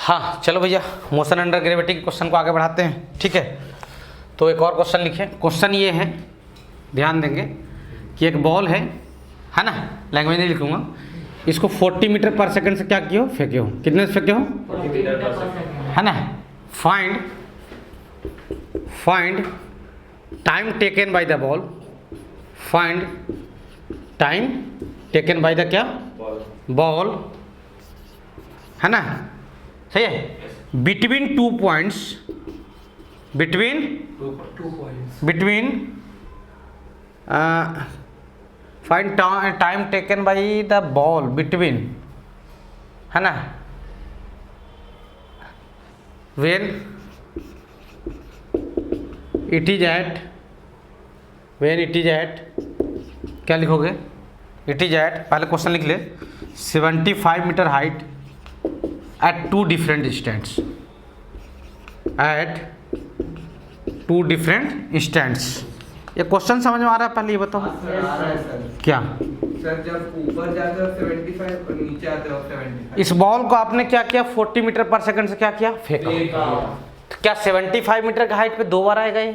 हाँ चलो भैया, मोशन अंडर ग्रेविटी के क्वेश्चन को आगे बढ़ाते हैं। ठीक है, तो एक और क्वेश्चन लिखें। क्वेश्चन ये है, ध्यान देंगे कि एक बॉल है ना, लैंग्वेज नहीं लिखूंगा, इसको 40 मीटर पर सेकंड से क्या किया हो, फेंके हो। कितने से फेंके हो, 40 मीटर पर सेकंड, है ना। Find time taken by the ball, find time taken by the क्या, बॉल, है ना, सही है। Between 2 points, between find time taken by the ball between, है ना, when it is at क्या लिखोगे, इट इज एट, पहले क्वेश्चन लिख ले, 75 metre height at 2 different instants, at 2 different instants. ये क्वेश्चन समझ में आ रहा है, पहले ये बताओ क्या सर। जब ऊपर जाते हो 75 और नीचे आते हो 75। इस बॉल को आपने क्या किया, 40 मीटर पर सेकंड से क्या किया, फेंका। क्या 75 मीटर की हाइट पे 2 बार आएगा ये?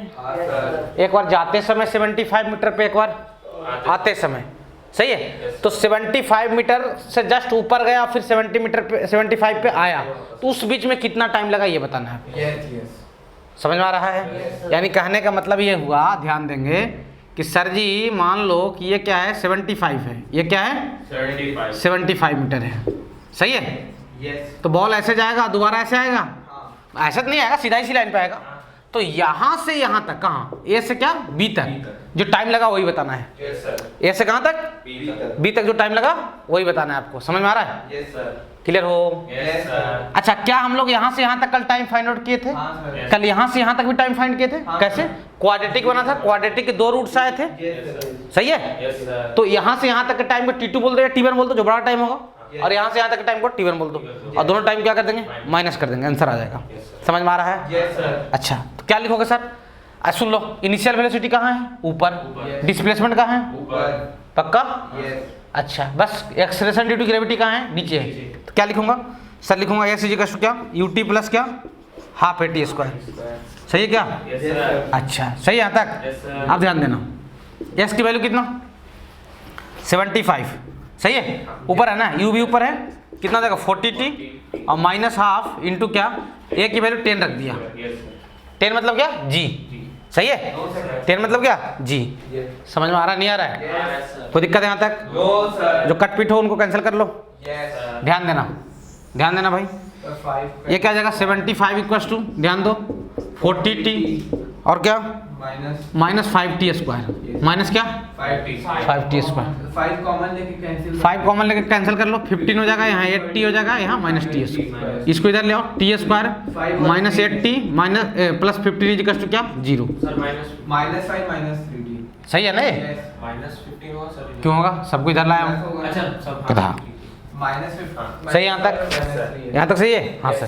एक बार जाते समय 75 मीटर पे, एक बार आते समय, सही है। तो 75 मीटर से जस्ट ऊपर गया, फिर 70 मीटर पे 75 पे आया, तो उस बीच में कितना टाइम लगा ये बताना है। समझ में आ रहा है? यानी कहने का मतलब ये हुआ, ध्यान देंगे कि सर जी मान लो कि ये क्या है, 75 है, ये क्या है 75 मीटर है, सही है। तो बॉल ऐसे जाएगा, दोबारा ऐसे आएगा, ऐसा तो नहीं आएगा, सीधा ही सी लाइन पे आएगा। तो यहां से यहां तक, कहाँ, ए से क्या, बी तक जो टाइम लगा वही बताना है। ए से कहां तक, बी तक जो टाइम लगा वही बताना है आपको। समझ में आ रहा है? क्लियर हो? अच्छा, क्या हम लोग यहां से यहां तक कल टाइम फाइंड आउट किए थे? कल यहां से यहां तक भी टाइम फाइंड किए थे। कैसे? क्वाड्रेटिक बना था, क्वाड्रेटिक के 2 रूट्स आए थे, सही है। तो यहां से यहां तक के टाइम को T2 बोल दो या T1 बोल दो, जो बड़ा टाइम होगा, और यहाँ से यहाँ तक के टाइम को T1 बोल दो, और दोनों टाइम क्या कर देंगे, माइनस कर देंगे, आंसर आ जाएगा। समझ में आ रहा है? अच्छा, तो क्या लिखोगे सर, सुन लो, इनिशियल वेलोसिटी कहाँ है, ऊपर, डिस्प्लेसमेंट कहाँ है, ऊपर, पक्का। अच्छा, बस एक्सेलरेशन ड्यू टू ग्रेविटी कहाँ है, नीचे है। तो क्या लिखूंगा सर, लिखूंगा एस इक्वल टू क्या, ut प्लस क्या, हाफ AT स्क्वायर, सही है क्या? अच्छा, सही है यहाँ तक। आप ध्यान देना, एस की वैल्यू कितना, 75, सही है, ऊपर है ना, u भी ऊपर है, कितना देगा 40t, और माइनस हाफ इंटू क्या, a की वैल्यू 10 रख दिया। 10 मतलब क्या, g, सही है। 10 मतलब क्या, g। समझ में आ रहा नहीं आ रहा है? कोई दिक्कत है यहाँ तक? जो कट पिट हो उनको कैंसिल कर लो। ध्यान देना भाई, ये क्या जाएगा, 75 इक्वल टू, ध्यान दो, 40t और क्या, माइनस 5t स्क्वायर, माइनस क्या 5t स्क्वायर, 5 कॉमन लेके कैंसिल कर लो, 15 हो जाएगा, यहाँ 8t हो जाएगा, यहाँ माइनस टी स्क्वायर, इसको इधर ले आओ, t square minus 8t minus plus 15 equal to क्या, 0, माइनस 5 माइनस 3t, सही है ना? ये क्यों होगा, सबको इधर लाया हूँ, सही यहाँ तक सही है। हाँ सर,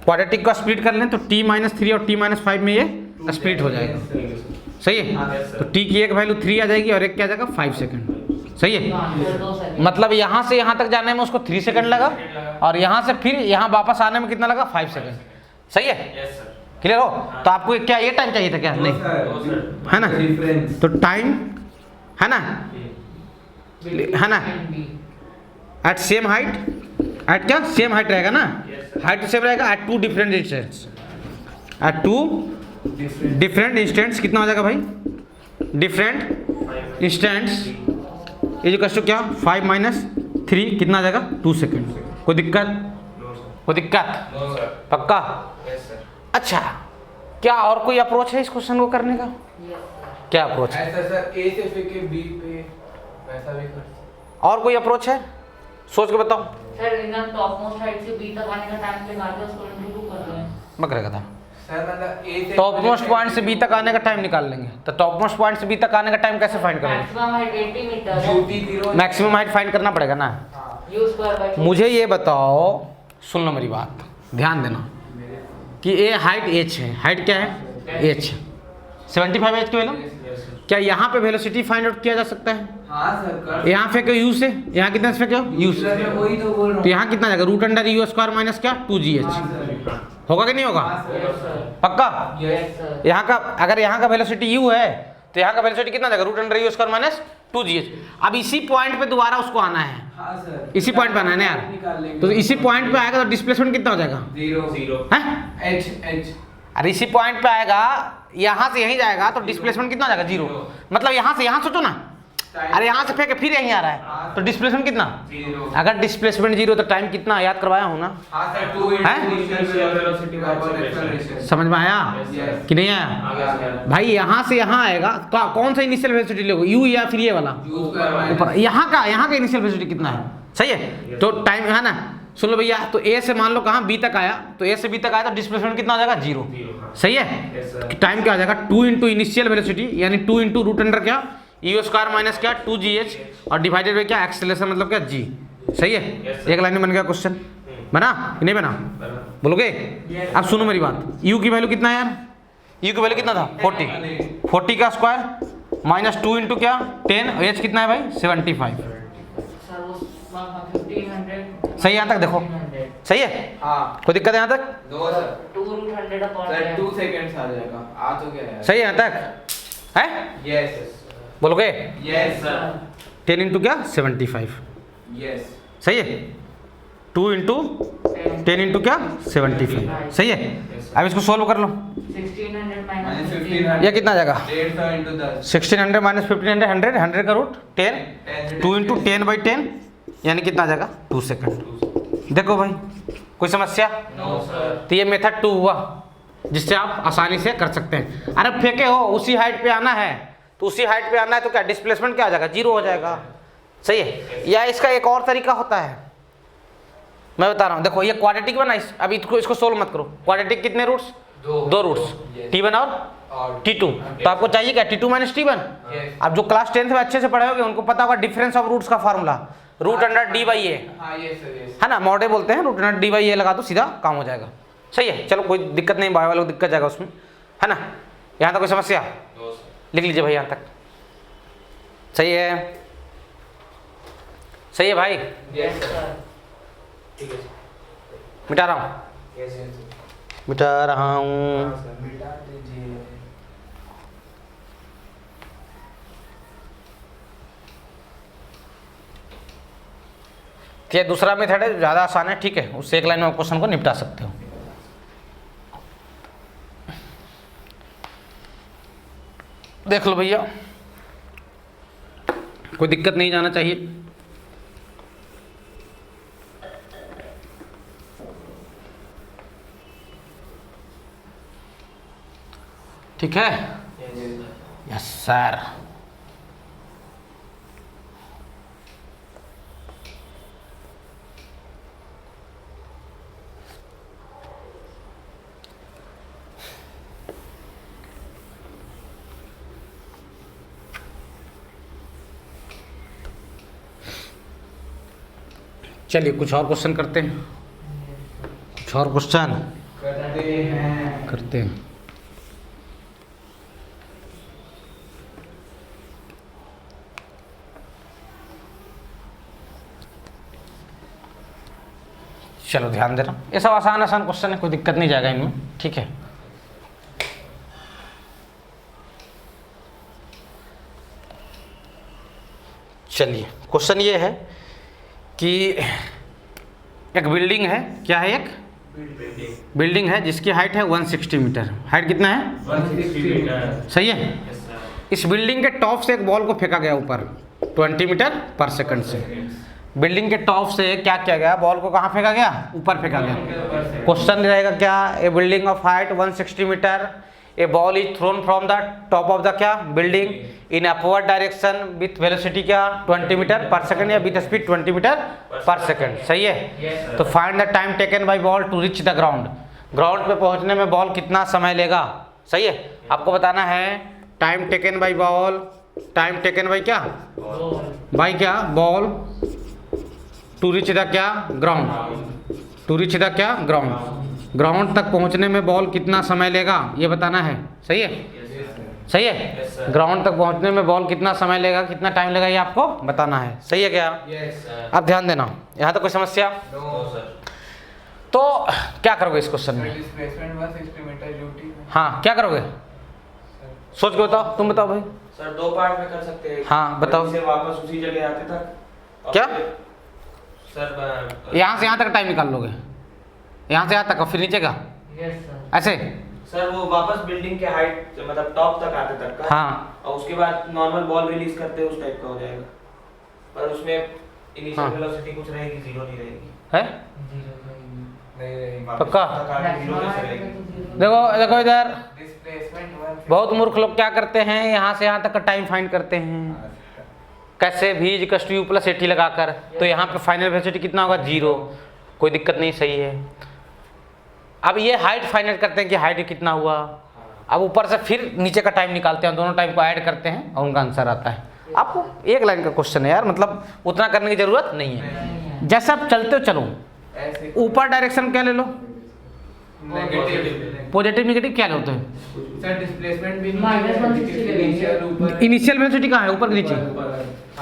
क्वाड्रेटिक का स्प्लिट कर लें तो t माइनस 3 और t माइनस 5 में ये स्प्लिट हो जाएगा, सही है। तो t की एक वैल्यू 3 आ जाएगी और एक क्या आ जाएगा 5 सेकंड, सही है। मतलब यहाँ से यहाँ तक जाने में उसको 3 सेकंड लगा, और यहाँ से फिर यहाँ वापस आने में कितना लगा, 5 सेकंड, सही है। क्लियर हो? तो आपको क्या ये टाइम चाहिए था क्या, नहीं है ना? तो टाइम है ना, एट सेम हाइट, एट क्या, सेम हाइट रहेगा ना, हाइट सेम रहेगा, at 2 different instants, at 2 different instants, कितना हो जाएगा भाई, different instants is equal to क्या, 5 माइनस 3, कितना आ जाएगा, 2 सेकंड। कोई दिक्कत, पक्का। अच्छा, क्या और कोई अप्रोच है इस क्वेश्चन को करने का? क्या अप्रोच है? सर ए से फेंके बी पे, वैसा भी कर। और कोई अप्रोच है, सोच के बताओ। सर इधर टॉप मोस्ट हाइट से बी तक आने का टाइम निकाल के उसको इंटू कर रहे हैं, बकरेगा था। सर मतलब ए से टॉप मोस्ट पॉइंट से बी तक आने का टाइम निकाल लेंगे, तो टॉप मोस्ट पॉइंट से बी तक आने का टाइम कैसे फाइंड करोगे? मैक्सिमम हाइट 80 मीटर है, मैक्सिमम हाइट फाइंड करना पड़ेगा ना। u square by 2। मुझे ये बताओ, सुन लो मेरी बात, ध्यान देना कि ये हाइट h है, हाइट क्या है, h, 75 h की वैल्यू, क्या यहाँ पे वेलोसिटी फाइंड आउट किया जा सकता है? हाँ सर, यहाँ फेंको u से, यहाँ कितना से फेंको u से, वही तो बोल रहा हूँ। तो यहाँ कितना जाएगा, root under u square minus क्या, 2gh, होगा कि नहीं होगा? हाँ सर। Yes, sir. पक्का? Yes, sir. यहाँ का अगर यहाँ का वेलोसिटी u है तो यहाँ का वेलोसिटी कितना जाएगा? Root under U square minus 2gh। अब इसी पॉइंट पे दोबारा उसको आना है, हाँ सर। इसी पॉइंट पे आना है ना यार, निकाल लेंगे। तो इसी पॉइंट पे आएगा तो डिस्प्लेसमेंट कितना हो जाएगा? जीरो। हैं? एच अरे इसी पॉइंट पे आएगा, यहाँ से यहीं जाएगा तो डिस्प्लेसमेंट कितना हो जाएगा? जीरो। मतलब यहाँ से यहाँ सोचो ना, अरे यहाँ से फेंके फिर यहीं आ रहा है तो डिस्प्लेसमेंट कितना? जीरो। अगर डिस्प्लेसमेंट जीरो तो टाइम कितना? याद करवाया हूँ ना, हाँ सर, 2 हैं? Initial velocity upon acceleration. समझ में आया Yes. कि नहीं आया? भाई यहाँ से यहाँ आएगा, कौन सा इनिशियल वेलोसिटी लोगे, यू या फिर ये वाला U स्क्वायर माइनस ऊपर? यहाँ का इनिशियल वेलोसिटी कितना है? सही है, तो टाइम है ना, सुन लो भैया, तो ए से मान लो कहाँ बी तक आया, तो ए से बी तक आया तो डिस्प्लेसमेंट कितना हो जाएगा? जीरो। सही है, टाइम क्या हो जाएगा? 2 इंटू इनिशियल वेलोसिटी यानी 2 इंटू रूट अंडर क्या यू स्क्वायर माइनस क्या 2gh और डिवाइडेड बाई क्या एक्सेलरेशन मतलब क्या g। सही है, एक लाइन में बन गया क्वेश्चन। बना कि नहीं बना? बोलोगे? अब सुनो मेरी बात, u की वैल्यू कितना है यार? u की वैल्यू कितना था? 40 का स्क्वायर माइनस 2 इंटू क्या 10, h कितना है भाई? 75। Sir, वो 1500. सही है यहाँ तक? देखो 1500. सही है, हाँ कोई दिक्कत है यहाँ तक? दो sir. 2 root 100 upon sir 10. 2 seconds आ जाएगा, आ तो गया है। सही है यहाँ तक? है? यस बोलोगे? Yes sir. 10 इंटू क्या 75। यस सही है, 2 इंटू 10 इंटू क्या 75। सही है, अब इसको सोल्व कर लो। 1600 माइनस minus 1500। ये कितना आ जाएगा? 150 इंटू 10। 1600 माइनस 1500 100 का रूट 10, 2 इंटू 10 बाई 10 यानी कितना आ जाएगा? 2 सेकंड। देखो भाई, कोई समस्या? No sir. तो ये मेथड 2 हुआ जिससे आप आसानी से कर सकते हैं। अरे फेंके हो, उसी हाइट पे आना है तो उसी हाइट पे आना है तो क्या डिस्प्लेसमेंट क्या आ जाएगा? जीरो हो जाएगा। सही है, या इसका एक और तरीका होता है, मैं बता रहा हूँ। देखो ये क्वाड्रेटिक बना, अभी इसको सोल्व मत करो। क्वाड्रेटिक कितने रूट्स? दो रूट्स, T1 और T2। तो आपको चाहिए क्या? T2 minus T1। अब जो क्लास 10th में अच्छे से पढ़े होगे उनको पता होगा डिफरेंस ऑफ रूट्स का formula, root under D by A, हाँ यस सर यस। है ना, मॉडे बोलते हैं, root under D by A लगा दो, सीधा काम हो जाएगा। सही है, चलो कोई दिक्कत नहीं, बायो वालों को दिक्कत जाएगा उसमें, है ना। यहाँ तक कोई समस्या? लिख लीजिए भाई यहाँ तक। सही है, सही है भाई, यस सर। ठीक है मिटा रहा हूँ, यस यस मिटा रहा हूँ। सर, मिटा दीजिए। तो ये दूसरा मेथड है, ज़्यादा आसान है, ठीक है, उससे एक लाइन में क्वेश्चन को निपटा सकते हो। देख लो भैया, कोई दिक्कत नहीं जाना चाहिए। ठीक है, यस सर। चलिए कुछ और क्वेश्चन करते हैं, कुछ और क्वेश्चन करते हैं। चलो ध्यान देना, ये सब आसान आसान क्वेश्चन है, कोई दिक्कत नहीं जाएगा इनमें, ठीक है। चलिए क्वेश्चन ये है कि एक बिल्डिंग है, क्या है, एक बिल्डिंग है जिसकी हाइट है 160 मीटर। हाइट कितना है? 160 मीटर। सही है। इस बिल्डिंग के टॉप से एक बॉल को फेंका गया ऊपर 20 मीटर पर सेकंड से। बिल्डिंग के टॉप से क्या किया गया? बॉल को कहाँ फेंका गया? ऊपर फेंका गया। क्वेश्चन रहेगा क्या? A building of height 160 metre, a ball is thrown from the top of the क्या building in upward direction with velocity क्या 20 मीटर पर सेकंड या with speed 20 metre per second. सही है। तो find the time taken by ball to reach the ground. Ground पे पहुंचने में ball कितना समय लेगा? सही है, आपको बताना है time taken by ball, time taken by क्या, बाय क्या बॉल टू रीच द क्या ग्राउंड, टू रीच द क्या ग्राउंड। ग्राउंड तक पहुंचने में बॉल कितना समय लेगा ये बताना है। सही है, सही है। ग्राउंड तक पहुंचने में बॉल कितना समय लेगा, कितना टाइम लेगा ये आपको बताना है। सही है क्या? Yes sir. अब ध्यान देना, यहाँ तो कोई समस्या? No sir. तो क्या करोगे इस क्वेश्चन में? डिस्प्लेसमेंट 160 मीटर ड्यूटी। हाँ क्या करोगे, सोच के बताओ, तुम बताओ भाई। सर 2 पार्ट में कर सकते हैं। हाँ बताओ। से वापस उसी जगह आते तक और क्या? सर यहाँ से यहाँ तक टाइम निकाल लोगे, यहाँ से यहाँ तक और फिर नीचे का यस सर। ऐसे? सर वो वापस बिल्डिंग के हाइट मतलब टॉप तक आते तक का। हाँ और उसके बाद नॉर्मल बॉल रिलीज करते हैं उस टाइप का हो जाएगा, पर उसमें इनिशियल हाँ। वेलोसिटी कुछ रहेगी, 0 नहीं रहेगी। है नहीं नहीं पक्का? जीरो कैसे रहेगी? देखो देखो इधर डिस्प्लेसमेंट 160। बहुत मूर्ख लोग क्या करते हैं, यहाँ से यहाँ तक का टाइम फाइंड करते हैं कैसे, v equals to U plus AT लगाकर। तो यहाँ पे फाइनल वेलोसिटी कितना होगा, 0। कोई दिक्कत नहीं, सही है। अब ये हाइट फाइंड करते हैं कि हाइट कितना हुआ, अब ऊपर से फिर नीचे का टाइम निकालते हैं, दोनों टाइम को ऐड करते हैं और उनका आंसर आता है। आपको एक लाइन का क्वेश्चन है यार, मतलब उतना करने की जरूरत नहीं है। जैसे आप चलते हो चलो, ऐसे ऊपर डायरेक्शन क्या ले लो, नेगेटिव। पॉजिटिव निगेटिव क्या लेते हैं? सर डिस्प्लेसमेंट भी माइनस 160 ले लेंगे। इनिशियल ऊपर। इनिशियल वेलोसिटी कहाँ है, ऊपर कि नीचे?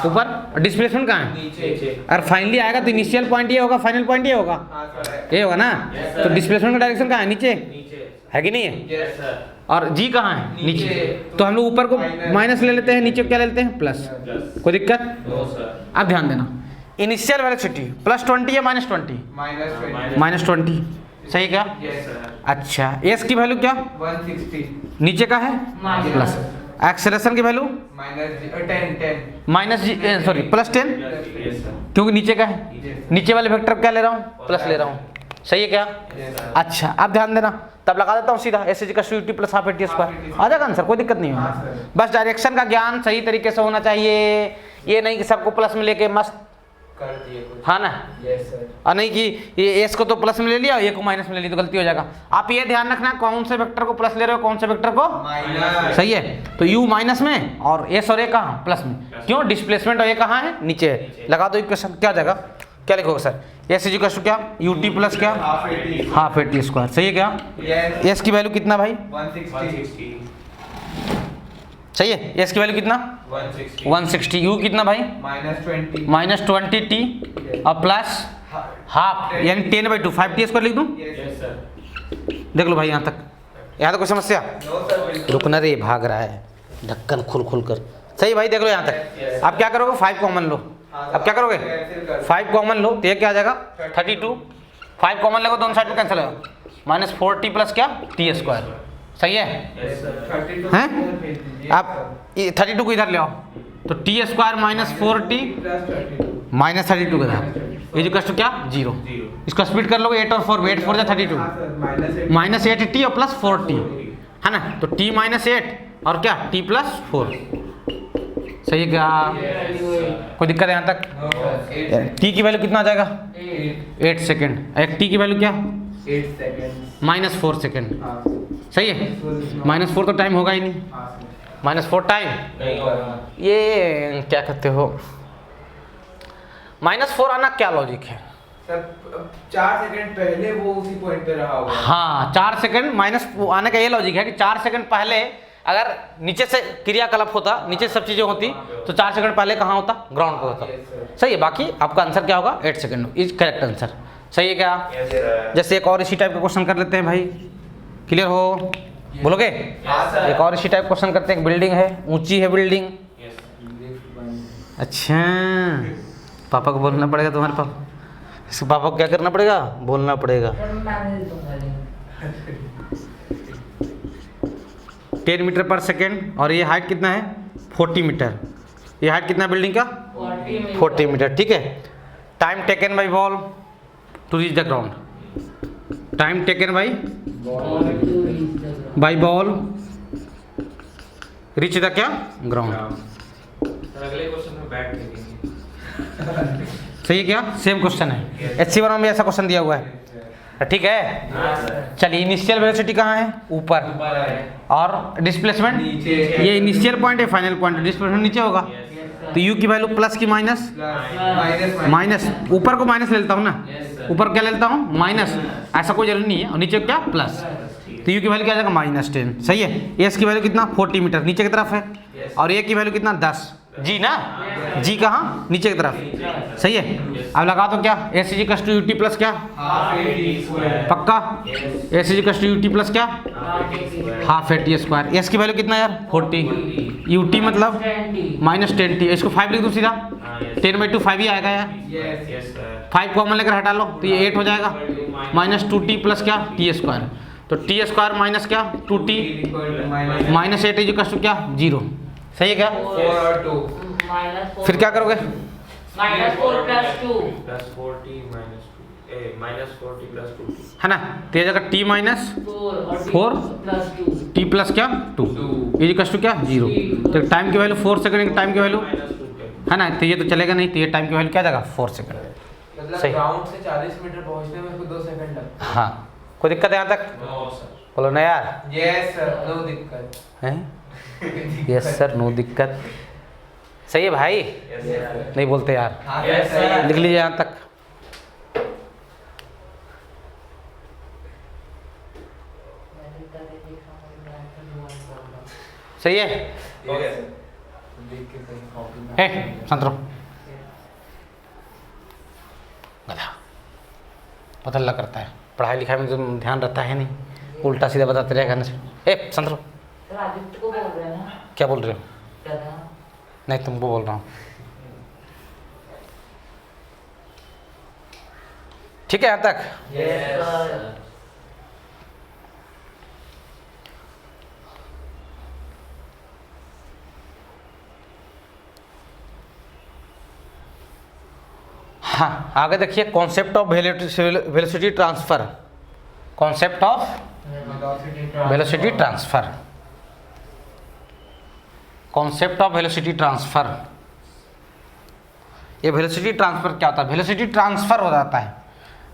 ऊपर। डिस्प्लेसमेंट कहाँ है? नीचे। और फाइनली आएगा तो इनिशियल पॉइंट ये होगा, फाइनल पॉइंट ये होगा, हाँ सर। ये होगा ना। Yes, तो sir. डिस्प्लेसमेंट का डायरेक्शन कहाँ है, नीचे नीचे। है कि नहीं है? Yes sir. और जी कहाँ है, नीचे। नीचे। तो हम लोग ऊपर को Minus. माइनस ले लेते हैं, नीचे को क्या ले लेते हैं, प्लस। प्लस। कोई दिक्कत? No sir. अब ध्यान देना, इनिशियल वेलोसिटी +20 या -20? -20। -20 सही क्या? Yes sir. अच्छा, एस की वैल्यू क्या, 160 नीचे का है माइनस। प्लस। एक्सेलरेशन की वैल्यू -10 -10 सॉरी +10 यस सर। क्योंकि नीचे का है, Yes. नीचे वाले वेक्टर क्या ले रहा हूँ, प्लस ले रहा हूँ, सही है क्या? Yes, sir. अच्छा अब ध्यान देना, तब लगा देता हूँ सीधा S is equal to plus half A T square, आ जाएगा आंसर, कोई दिक्कत नहीं हाँ, होगा। sir. बस डायरेक्शन का ज्ञान सही तरीके से होना चाहिए, ये नहीं कि सबको प्लस में लेके मस्त, कर दिए कुछ। हाँ ना, यस सर। और नहीं कि ये एस को तो प्लस में ले लिया ये को माइनस में ले ली तो गलती हो जाएगा। आप ये ध्यान रखना कौन से वेक्टर को प्लस ले रहे हो, कौन से वेक्टर को माइनस। सही है। तो u माइनस में और एस और ए कहाँ, प्लस में। क्यों, डिस्प्लेसमेंट और ए कहाँ है, नीचे है। लगा दो इक्वेशन, क्या हो जाएगा, क्या लिखोगे sir, S is equal to क्या, यू टी प्लस क्या, हाफ ए टी स्क्वायर, सही है क्या? यस। एस की वैल्यू कितना भाई, 160 सही है, एस की वैल्यू कितना 160, यू कितना भाई -20 -20 टी और प्लस हाफ यानी 10/2 5 टी स्क्वायर लिख दूँ। Yes sir. देख लो भाई यहाँ तक कोई समस्या, नो सर बिल्कुल। रुकना रे, भाग रहा है ढक्कन खुल कर, सही भाई देख लो यहाँ तक। अब क्या करोगे, 5 कॉमन लो, अब क्या करोगे 5 कॉमन लो तो ये क्या आ जाएगा 32, 5 कॉमन लगो दोनों साइड में कैंसिल होगा, -4t प्लस क्या टी स्क्वायर, सही है। Yes sir. 32 हैं? आप 32 को इधर ले आओ तो टी स्क्वायर -4t -32 का ये जो कस्ट क्या 0, इसको स्प्लिट कर लोगे 8 और 4 8 4 32 -8t और प्लस 4t है ना, तो t -8 और क्या t प्लस 4, सही है क्या? कोई दिक्कत है यहाँ तक? t की वैल्यू कितना आ जाएगा 8 सेकेंड, एक t की वैल्यू क्या 8 सेकंड -4 सेकेंड, सही है। -4 तो टाइम होगा ही नहीं, -4 टाइम नहीं होगा। ये क्या कहते हो, -4 आना क्या लॉजिक है? सर 4 सेकंड पहले वो उसी पॉइंट पे रहा होगा। हाँ 4 सेकंड माइनस आने का ये लॉजिक है कि 4 सेकंड पहले अगर नीचे से क्रियाकलाप होता, नीचे सब चीजें होती तो 4 सेकंड पहले कहाँ होता, ग्राउंड पे होता, सही है। बाकी आपका आंसर क्या होगा 8 सेकंड इज करेक्ट आंसर, सही है क्या? Yes sir. जैसे एक और इसी टाइप का क्वेश्चन कर लेते हैं भाई, क्लियर हो, बोलोगे? Yes sir. एक और इसी टाइप क्वेश्चन करते हैं, एक बिल्डिंग है, ऊंची है बिल्डिंग, यस। अच्छा पापा को बोलना पड़ेगा, तुम्हारे पापा, इसके पापा को क्या करना पड़ेगा, बोलना पड़ेगा। 10 मीटर पर सेकेंड और ये हाइट कितना है 40 मीटर, ये हाइट कितना है बिल्डिंग का 40 मीटर, ठीक है। Time taken by ball to reach the ground, time taken by ball reach the क्या ग्राउंड, सर अगले क्वेश्चन में बैठ देंगे। सही है क्या? सेम क्वेश्चन है, HC1 में भी ऐसा क्वेश्चन दिया हुआ है, ठीक है। हाँ सर। चलिए इनिशियल वेलोसिटी कहाँ है, ऊपर, ऊपर है। और डिस्प्लेसमेंट नीचे। ये इनिशियल पॉइंट है, फाइनल पॉइंट, डिस्प्लेसमेंट नीचे होगा, तो u की वैल्यू प्लस की माइनस, माइनस ऊपर को माइनस ले लेता हूँ ना, ऊपर क्या ले लेता हूँ माइनस, ऐसा कोई जरूरी नहीं है, और नीचे क्या प्लस, तो u की वैल्यू क्या आ जाएगा -10, सही है। s की वैल्यू कितना 40 मीटर नीचे की तरफ है, और a की वैल्यू कितना 10, जी ना, जी कहाँ, नीचे की तरफ, सही है। अब लगा तो क्या, S is equal to UT plus क्या, पक्का, S is equal to UT plus क्या, half A T square. S की वैल्यू कितना यार 40, यूटी मतलब -10t, इसको 5 लिख दूँ सीधा, 10/2 5 ही आएगा यार, 5 कॉमन लेकर हटा लो तो ये 8 हो जाएगा, -2t प्लस क्या टी स्क्वायर, तो टी स्क्वायर माइनस क्या 2t -8 इज इक्वल टू क्या 0, सही है क्या। 4 और 2 फिर क्या करोगे, -4 + 2 plus 4t minus 4t plus 2t है ना, तो ये जगह t माइनस 4 4 + 2 t प्लस क्या 2 इज इक्वल टू क्या 0। तो टाइम की वैल्यू 4 सेकंड, टाइम की वैल्यू है ना, तो ये तो चलेगा नहीं, तो ये टाइम की वैल्यू क्या जाएगा 4 सेकंड। मतलब सही। ग्राउंड से 40 मीटर पहुंचने में 2 सेकंड लगते हैं। हाँ, कोई दिक्कत है यहाँ तक, बोलो ना यार, यस सर, नो दिक्कत हैं, यस सर नो दिक्कत, सही है भाई, नहीं बोलते यार, हाँ Yes, सर sir. लिख लीजिए यहाँ तक। सही है, देख के कहीं कॉपी में हे संतरो गधा, पता लग करता है, पढ़ाई लिखाई में तो ध्यान रहता है नहीं, उल्टा सीधा बताते रहेगा ना। ए संतरो, सर आदित्य को बोल रहे हैं ना, क्या बोल रहे हो, गधा। नहीं तुमको बोल रहा हूँ, ठीक है यहाँ तक। यस सर हाँ, आगे देखिए, concept of velocity transfer, concept of velocity transfer, concept of velocity transfer. ये वेलोसिटी ट्रांसफर क्या होता है, वेलोसिटी ट्रांसफर हो जाता है,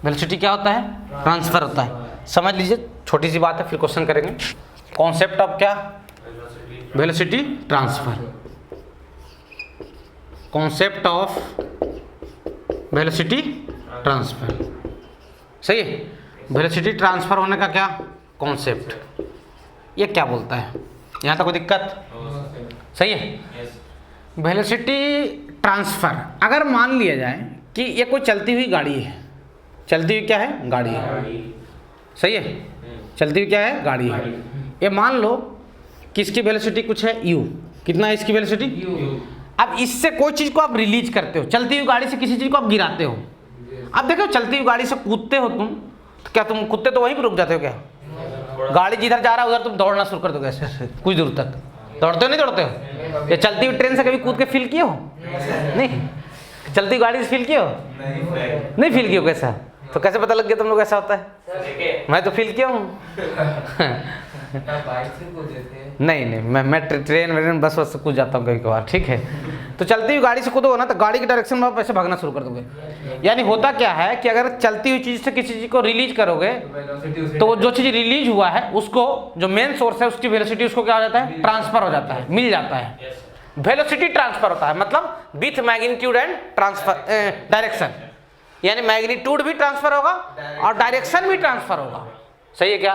वेलोसिटी क्या होता है ट्रांसफर होता है, समझ लीजिए, छोटी सी बात है, फिर क्वेश्चन करेंगे। कॉन्सेप्ट ऑफ क्या, velocity transfer, concept of velocity transfer, सही है। वेलोसिटी ट्रांसफर होने का क्या कॉन्सेप्ट, ये क्या बोलता है, यहाँ तक कोई दिक्कत, सही है। वेलोसिटी ट्रांसफर, अगर मान लिया जाए कि ये कोई चलती हुई गाड़ी है, चलती हुई क्या है गाड़ी है, सही है, चलती हुई क्या है गाड़ी है, ये मान लो कि इसकी वेलोसिटी कुछ है u, कितना है इसकी वेलोसिटी u। अब इससे कोई चीज़ को आप रिलीज करते हो, चलती हुई गाड़ी से किसी चीज़ को आप गिराते हो, अब देखो चलती हुई गाड़ी से कूदते हो तुम, तो क्या तुम कूदते तो वहीं पर रुक जाते हो क्या, गाड़ी जिधर जा रहा है उधर तुम दौड़ना शुरू कर दोगे ऐसे कुछ दूर तक, दौड़ते हो नहीं दौड़ते हो, ये चलती हुई ट्रेन से कभी कूद के फील किए हो, नहीं, चलती हुई गाड़ी से फील किए हो, नहीं फील किए हो, कैसा, तो कैसे पता लग गया तुम लोग ऐसा होता है, मैं तो फील किया हूँ बाइक से कूदे थे। नहीं, मैं ट्रेन वेन बस से कूद जाता हूँ कभी कभार, ठीक है। तो चलती हुई गाड़ी से कूदोगे ना तो गाड़ी के डायरेक्शन में आप ऐसे भागना शुरू कर दोगे, यानी होता क्या है कि अगर चलती हुई चीज़ से किसी चीज़ को रिलीज करोगे तो जो चीज़ रिलीज हुआ है उसको, जो मेन सोर्स है उसकी वेलोसिटी उसको क्या हो जाता है ट्रांसफर हो जाता है, मिल जाता है, वेलोसिटी ट्रांसफर होता है, मतलब with magnitude and transfer direction, यानी मैग्नीट्यूड भी ट्रांसफर होगा और डायरेक्शन भी ट्रांसफर होगा, सही है क्या,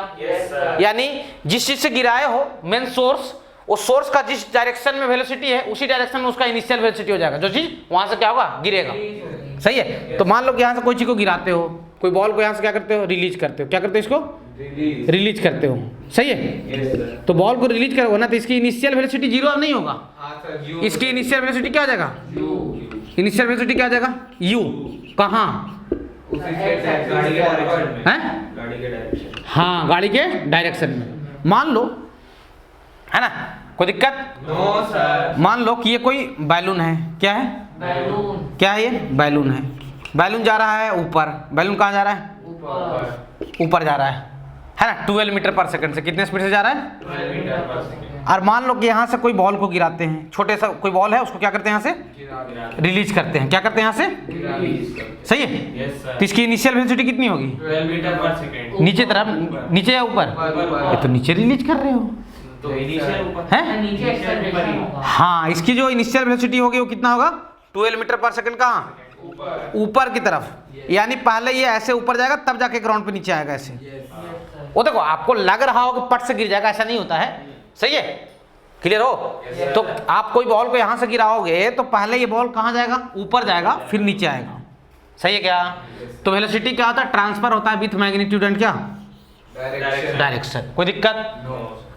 यानी जिस चीज से गिराए हो मेन सोर्स, उस सोर्स का जिस डायरेक्शन में वेलोसिटी है उसी डायरेक्शन में उसका इनिशियल वेलोसिटी हो जाएगा, जो चीज वहां से क्या होगा गिरेगा, सही है। तो मान लो कि यहाँ से कोई चीज को गिराते हो, कोई बॉल को यहाँ से क्या करते हो रिलीज करते हो, क्या करते हो इसको रिलीज करते हो, सही है। तो बॉल को रिलीज करोगे ना तो इसकी इनिशियल वेलोसिटी 0 नहीं होगा, इसकी इनिशियल वेलोसिटी क्या हो जाएगा, इनिशियल वेलोसिटी क्या हो जाएगा u, कहाँ गाड़ी के डायरेक्शन में, हैं, गाड़ी के डायरेक्शन, हाँ गाड़ी के डायरेक्शन में, मान लो है ना, कोई दिक्कत, नो सर। मान लो कि ये कोई बैलून है, क्या है बैलून क्या है, ये बैलून है, बैलून जा रहा है ऊपर, बैलून कहाँ जा रहा है ऊपर ऊपर जा रहा है ना, 12 मीटर पर सेकंड से, कितने स्पीड से जा रहा है, 12 मीटर पर सेकंड, और मान लो कि यहाँ से कोई बॉल को गिराते हैं, छोटे सा कोई बॉल है उसको क्या करते हैं यहाँ से रिलीज करते हैं, क्या करते हैं यहाँ से, सही है। यस तो सर, इसकी इनिशियल वेलोसिटी कितनी होगी, 12 मीटर पर सेकंड, नीचे तरफ, नीचे या ऊपर, ये तो नीचे रिलीज कर रहे हो तो इनिशियल ऊपर हैं, नीचे एक्सेलरेशन होगा, हाँ, इसकी जो इनिशियल वेलोसिटी होगी वो कितना होगा 12 मीटर पर सेकंड, कहाँ ऊपर की तरफ, यानी पहले ये ऐसे ऊपर जाएगा तब जाके ग्राउंड पे नीचे आएगा ऐसे, वो देखो आपको लग रहा हो कि पट से गिर जाएगा, ऐसा नहीं होता है, सही है, क्लियर हो? तो आप कोई बॉल को यहाँ से गिराओगे तो पहले ये बॉल कहाँ जाएगा? ऊपर जाएगा, फिर नीचे आएगा। सही है क्या? तो वेलोसिटी क्या होता है? ट्रांसफर होता है विथ मैग्नीट्यूड एंड क्या? डायरेक्शन। कोई दिक्कत?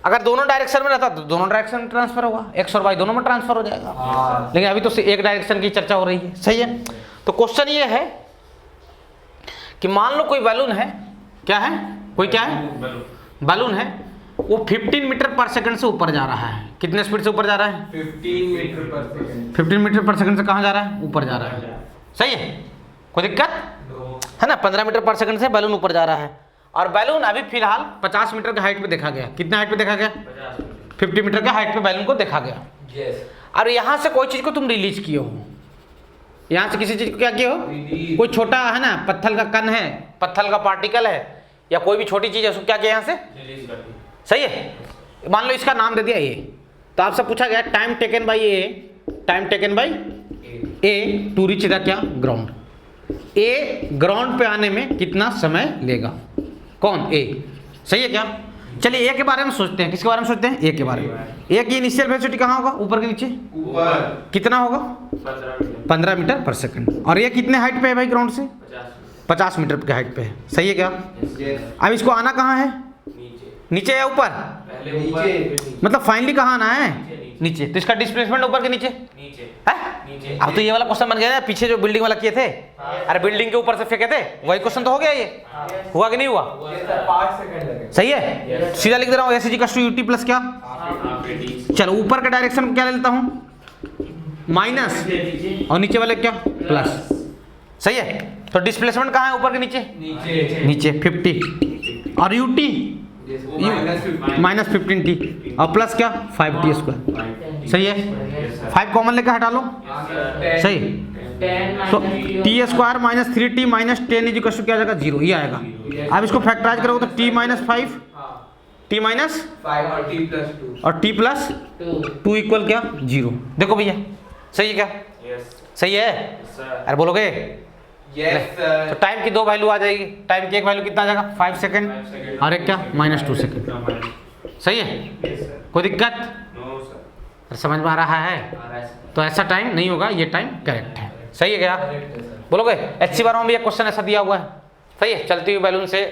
अगर दोनों डायरेक्शन में रहता तो दोनों डायरेक्शन में ट्रांसफर होगा, एक्स और वाई दोनों में ट्रांसफर हो जाएगा। लेकिन अभी तो एक डायरेक्शन की चर्चा हो रही है। सही है? तो क्वेश्चन ये है कि मान लो कोई बैलून है, क्या है? कोई क्या है? बैलून है, वो 15 मीटर पर सेकंड से ऊपर जा रहा है। कितने स्पीड से ऊपर जा रहा है? 15 metre per second. 15 metre per second से कहाँ जा रहा है? ऊपर जा रहा है। सही है? कोई दिक्कत है ना? 15 मीटर पर सेकंड से बैलून ऊपर जा रहा है और बैलून अभी फिलहाल 50 मीटर के हाइट पे देखा गया। कितने हाइट पे देखा गया? 50 मीटर के हाइट पे बैलून को देखा गया। यस। और यहाँ से कोई चीज़ को तुम रिलीज किए हो, यहाँ से किसी चीज़ को क्या किए हो? कोई छोटा है ना, पत्थर का कण है, पत्थर का पार्टिकल है या कोई भी छोटी चीज़ है, उसको क्या किया यहाँ से? रिलीज कर दी। सही है? मान लो इसका नाम दे दिया ए, तो आपसे पूछा गया time taken by A, time taken by A to reach the क्या? ग्राउंड। ए ग्राउंड पे आने में कितना समय लेगा? कौन? ए। सही है क्या? चलिए ए के बारे में सोचते हैं। किसके बारे में सोचते हैं? ए के बारे में। ए की इनिशियल वेलोसिटी कहाँ होगा? ऊपर के नीचे? ऊपर। कितना होगा? 15 मीटर पर सेकंड। और ये कितने हाइट पे है भाई? ग्राउंड से 50 मीटर के हाइट पे है। सही है क्या? अब इसको आना कहाँ है? नीचे या ऊपर? नीचे। मतलब फाइनली कहाँ आना है? नीचे। तो इसका डिस्प्लेसमेंट ऊपर के नीचे है? अब तो ये वाला क्वेश्चन बन गया ना, पीछे जो बिल्डिंग वाला किए थे, अरे बिल्डिंग के ऊपर से फेंके थे, वही क्वेश्चन तो हो गया। ये हुआ कि नहीं हुआ? 5 सेकंड लगे। सही है? सीधा लिख दे रहा हूँ S equal to UT plus क्या? चलो ऊपर का डायरेक्शन क्या ले लेता हूँ? माइनस, और नीचे वाले क्या? प्लस। सही है? तो डिस्प्लेसमेंट कहाँ है? ऊपर के नीचे? नीचे 50 और यूटी -15t और प्लस क्या? 5t square. सही है? 5 कॉमन लेकर हटा लो। सही। तो T square -3t -10 is equal to क्या जाएगा? 0। ये आएगा। अब इसको फैक्टराइज करोगे तो t -5 t -5 और t + 2 और t + 2 इक्वल क्या? 0। देखो भैया सही है क्या? सही है? अरे बोलोगे? यस तो सर। टाइम की दो वैल्यू आ जाएगी। टाइम की एक वैल्यू कितना आ जाएगा? 5 सेकंड और एक क्या? -2 सेकंड। सही है? कोई दिक्कत? समझ में आ रहा है? तो ऐसा टाइम नहीं होगा, ये टाइम करेक्ट है। सही है क्या? बोलोगे? HC बार में भी एक क्वेश्चन ऐसा दिया हुआ है। सही है? चलती हुई बैलून से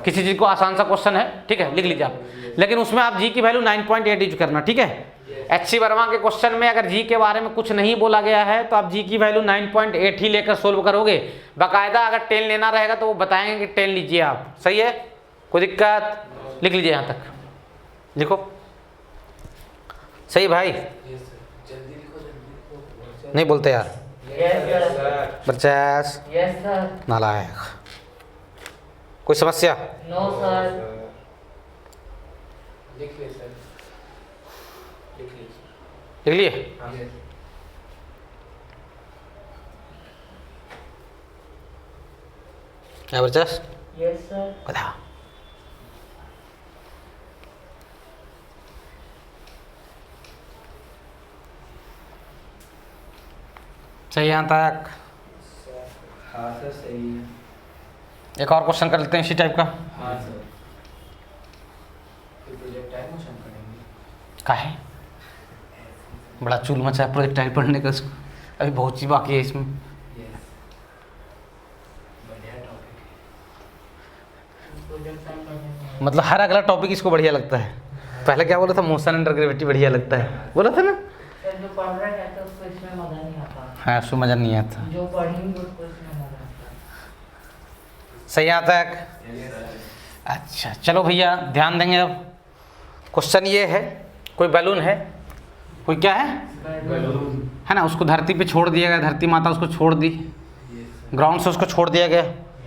किसी चीज़ को आसान सा क्वेश्चन है, ठीक है, लिख लीजिए आप। लेकिन उसमें आप जी की वैल्यू 9.8 यूज करना, ठीक है? HC वर्मा के क्वेश्चन में अगर जी के बारे में कुछ नहीं बोला गया है तो आप जी की वैल्यू 9.8 ही लेकर सोल्व करोगे। बाकायदा अगर 10 लेना रहेगा तो वो बताएंगे कि 10 लीजिए आप। सही है? कोई दिक्कत? लिख लीजिए यहाँ तक, लिखो। सही भाई? नहीं बोलते यार बच्चास नालायक। कोई समस्या? No sir. लिख ले सर। लिख लिए? क्या बच्चास? Yes sir. बता। सही यहाँ तक? हाँ सर सही है। एक और क्वेश्चन कर लेते हैं इसी टाइप का। हाँ सर। प्रोजेक्ट टाइम मोशन करेंगे। का है? बड़ा चूल मचा है प्रोजेक्टाइल पढ़ने का। इसको अभी बहुत चीज बाकी है इसमें। यस। बढ़िया टॉपिक। मतलब हर अगला टॉपिक इसको बढ़िया लगता है। पहले क्या बोला था? मोशन अंडर ग्रेविटी बढ़िया लगता है, बोला था ना? जो पढ़ रहे हैं तो उसको इसमें मजा नहीं आता। हाँ, उसको मजा नहीं आता। जो पढ़ेंगे उसको इसमें मजा आता। सही यहाँ तक? अच्छा चलो भैया ध्यान देंगे। अब क्वेश्चन ये है, कोई बैलून है, कोई क्या है? बैलून है ना, उसको धरती पे छोड़ दिया गया, धरती माता उसको छोड़ दी, ग्राउंड से उसको छोड़ दिया गया,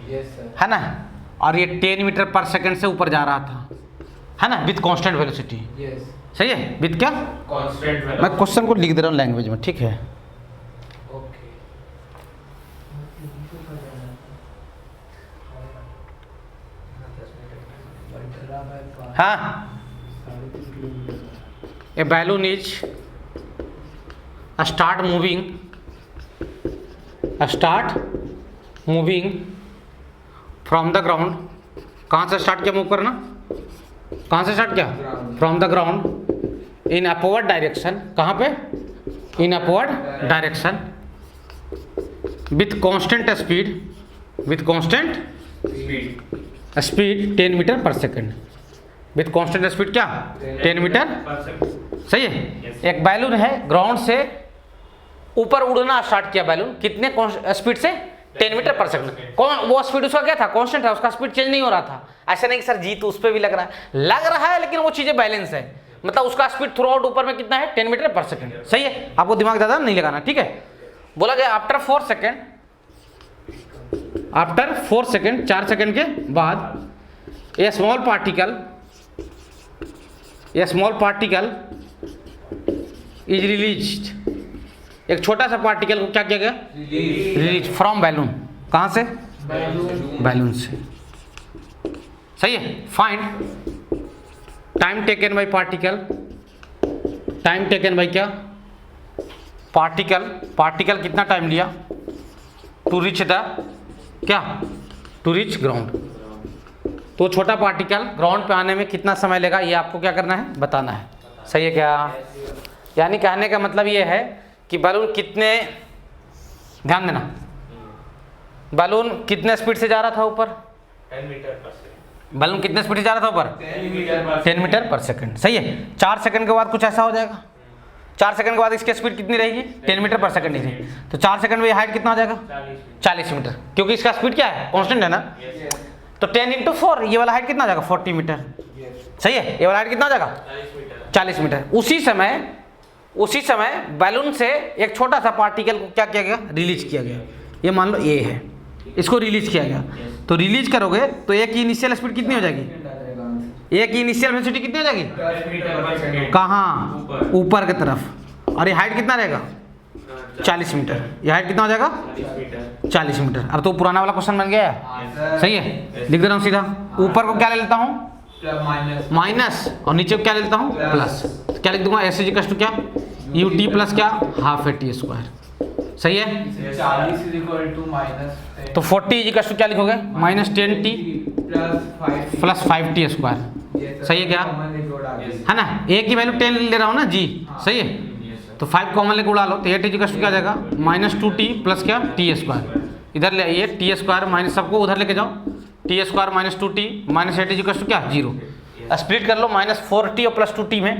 यस सर। है ना, और ये 10 मीटर पर सेकंड से ऊपर जा रहा था, है ना, विथ कांस्टेंट वेलोसिटी। यस। सही है? विथ क्या? कांस्टेंट मैं क्वेश्चन को लिख दे रहा हूँ लैंग्वेज में, ठीक है? ओके। हाँ, a balloon is start moving from the ground। कहाँ से स्टार्ट किया मूव करना? कहाँ से स्टार्ट किया? Ground। From the ground in upward direction, कहाँ पे? In upward direction with constant speed, with constant speed 10 metre per second. With constant speed क्या? 10 मीटर। सही है। एक बैलून है, ग्राउंड से ऊपर उड़ना स्टार्ट किया बैलून, कितने स्पीड से? 10 मीटर पर सेकंड। कौन वो स्पीड उसका क्या था? कांस्टेंट है, उसका स्पीड चेंज नहीं हो रहा था। ऐसा नहीं कि सर जी तो उस पर भी लग रहा है लेकिन वो चीजें बैलेंस है, मतलब उसका स्पीड थ्रू आउट ऊपर में कितना है? 10 मीटर पर सेकंड। सही है, आपको दिमाग ज्यादा नहीं लगाना, ठीक है। बोला गया after 4 second, after 4 second, 4 second के बाद a small particle is released, एक छोटा सा पार्टिकल को क्या किया गया? Release from balloon. कहां से? बैलून से। सही है। Find time taken by particle, time taken by क्या? पार्टिकल कितना टाइम लिया टू रीच द क्या? To reach ground. तो छोटा पार्टिकल ग्राउंड पे आने में कितना समय लेगा, ये आपको क्या करना है? बताना है। सही है क्या? यानी कहने का मतलब ये है कि बैलून कितने, ध्यान देना, बैलून कितने स्पीड से जा रहा था ऊपर? 10 मीटर पर सेकंड। बैलून कितने स्पीड से जा रहा था ऊपर? 10 मीटर पर सेकंड। सही है। 4 सेकंड के बाद कुछ ऐसा हो जाएगा, 4 सेकंड के बाद इसकी स्पीड कितनी रहेगी? 10 मीटर पर सेकंड ही रहेगी। तो 4 सेकंड में हाइट कितना हो जाएगा? 40 मीटर, क्योंकि इसका स्पीड क्या है? कांस्टेंट है ना। तो 10 × 4, ये वाला हाइट कितना हो जाएगा? 40 मीटर। सही है। ये वाला हाइट कितना हो जाएगा? 40 मीटर। उसी समय बैलून से एक छोटा सा पार्टिकल को क्या किया गया? रिलीज किया गया। ये मान लो ए है, इसको रिलीज किया गया। तो रिलीज करोगे तो एक की इनिशियल स्पीड कितनी हो जाएगी? एक की इनिशियल वेलोसिटी कितनी हो जाएगी? कहाँ? ऊपर की तरफ। और ये हाइट कितना रहेगा? 40 मीटर। ये हाइट कितना हो जाएगा? 40 मीटर। अब तो पुराना वाला क्वेश्चन बन गया है। सही है। लिख दे रहा हूँ सीधा। ऊपर को क्या ले लेता हूँ? माइनस, और नीचे को क्या ले लेता हूँ? प्लस। क्या लिख दूंगा? एस इक्वल टू क्या? यू टी प्लस क्या? Half A T square. सही है। 40 इज इक्वल टू माइनस, तो 40 इक्वल टू क्या लिखोगे? -10t plus 5t square. सही है क्या? है ना। ए की वैल्यू 10 ले रहा हूँ ना जी। सही है। तो 5 कॉमन लेके उड़ा लो, तो 8 इक्वल टू क्या जाएगा? -2t प्लस क्या? T square. इधर ले आइए, टी स्क्वायर माइनस, सबको उधर लेके जाओ। T square -2t -8 equal to क्या? 0। स्प्लिट कर लो -4t और +2t में,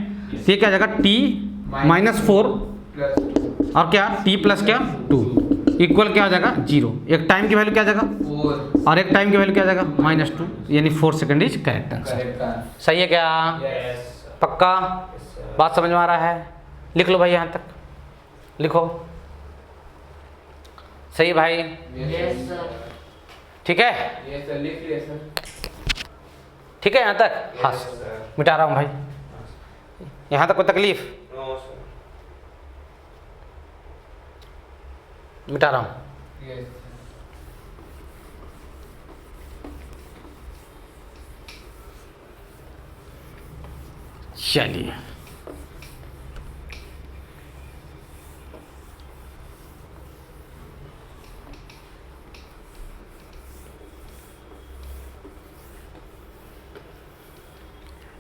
ये क्या जाएगा? t -4 और क्या? t प्लस क्या? 2 इक्वल क्या हो जाएगा? 0। एक टाइम की वैल्यू क्या जाएगा? 4 और एक टाइम की वैल्यू क्या जाएगा? -2, यानी 4 सेकंड इज करेक्ट आंसर। सही है क्या? पक्का बात समझ में आ रहा है? लिख लो भाई, यहाँ तक लिखो। सही है भाई? Yes sir. ठीक है। यस सर, लिख लिया सर। ठीक है यहाँ तक? हाँ मिटा रहा हूँ भाई। यहाँ तक कोई तकलीफ? मिटा रहा हूँ। यस चलिए,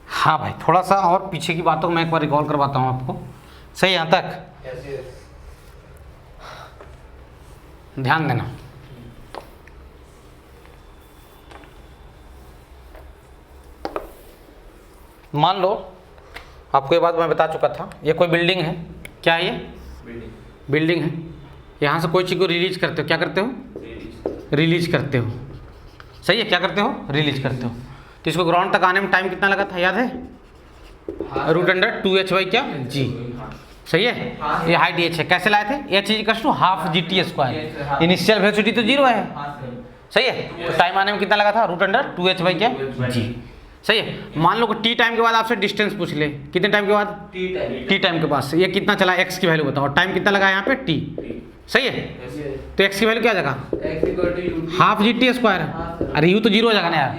हाँ भाई, थोड़ा सा और पीछे की बातों को मैं एक बार रिकॉल करवाता हूँ आपको। सही यहाँ तक? ध्यान देना। मान लो आपको ये बात मैं बता चुका था, ये कोई बिल्डिंग है। क्या है ये? बिल्डिंग है। यहाँ से कोई चीज़ को रिलीज करते हो, क्या करते हो? रिलीज करते हो। सही है। क्या करते हो? रिलीज करते हो। तो इसको ग्राउंड तक आने में टाइम कितना लगा था, याद है? √2h क्या? g। सही है। ये हाइट h है। कैसे लाए थे? h equal to half gt square. Initial velocity तो 0 है। सही है। तो टाइम आने में कितना लगा था? √2h क्या? g। सही है। मान लो कि t टाइम के बाद आपसे डिस्टेंस पूछ ले, कितने टाइम के बाद? t टाइम के पास ये कितना चला, x की वैल्यू बताओ। टाइम कितना लगा यहाँ पे? t। सही है। तो x की वैल्यू क्या आ जाएगा? Half gt square. अरे u तो 0 हो जाएगा ना यार,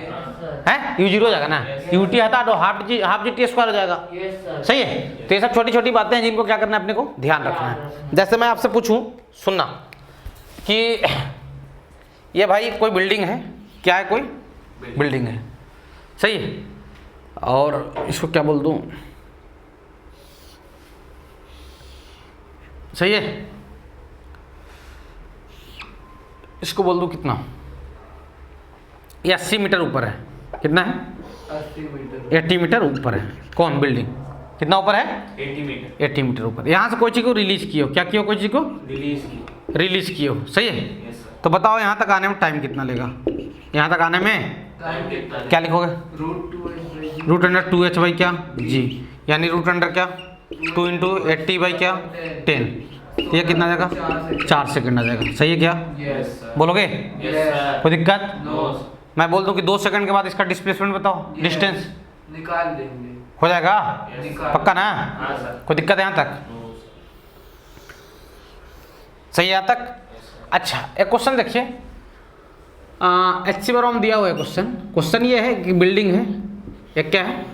है? u 0 हो जाएगा ना। ut हटा दो, हाफ gt स्क्वायर हो जाएगा। सही है। तो ये सब छोटी छोटी बातें हैं जिनको क्या करना है, अपने को ध्यान रखना है। जैसे मैं आपसे पूछूं, सुनना कि ये भाई कोई बिल्डिंग है। क्या है? कोई बिल्डिंग है। सही है। और इसको क्या बोल दूं? सही है। इसको बोल दूं कितना, ये 80 मीटर ऊपर है। कितना है? 80 मीटर। 80 मीटर ऊपर है। कौन बिल्डिंग कितना ऊपर है? 80 मीटर। 80 मीटर ऊपर। यहाँ से कोई चीज़ को रिलीज किए हो, क्या किए हो? कोई चीज़ को रिलीज की। रिलीज किए हो, सही है। Yes sir. तो बताओ यहाँ तक आने में टाइम कितना लेगा? यहाँ तक आने में टाइम कितना? क्या लिखोगे? रूट 2h बाई क्या जी, यानी रूट अंडर क्या 2 इंटू 80 बाई क्या 10, तो ये कितना आ जाएगा? 4 सेकंड आ जाएगा। सही है क्या? Yes sir. बोलोगे? Yes sir. कोई दिक्कत? नो मैं बोल दूं कि 2 सेकंड के बाद इसका डिस्प्लेसमेंट बताओ, डिस्टेंस निकाल देंगे। हो जाएगा? निकाल। पक्का ना? हाँ सर। कोई दिक्कत है यहाँ तक? No sir. सही है यहाँ तक? अच्छा, एक क्वेश्चन देखिए, HC बराबर दिया हुआ है क्वेश्चन। क्वेश्चन ये है कि बिल्डिंग है, एक क्या है?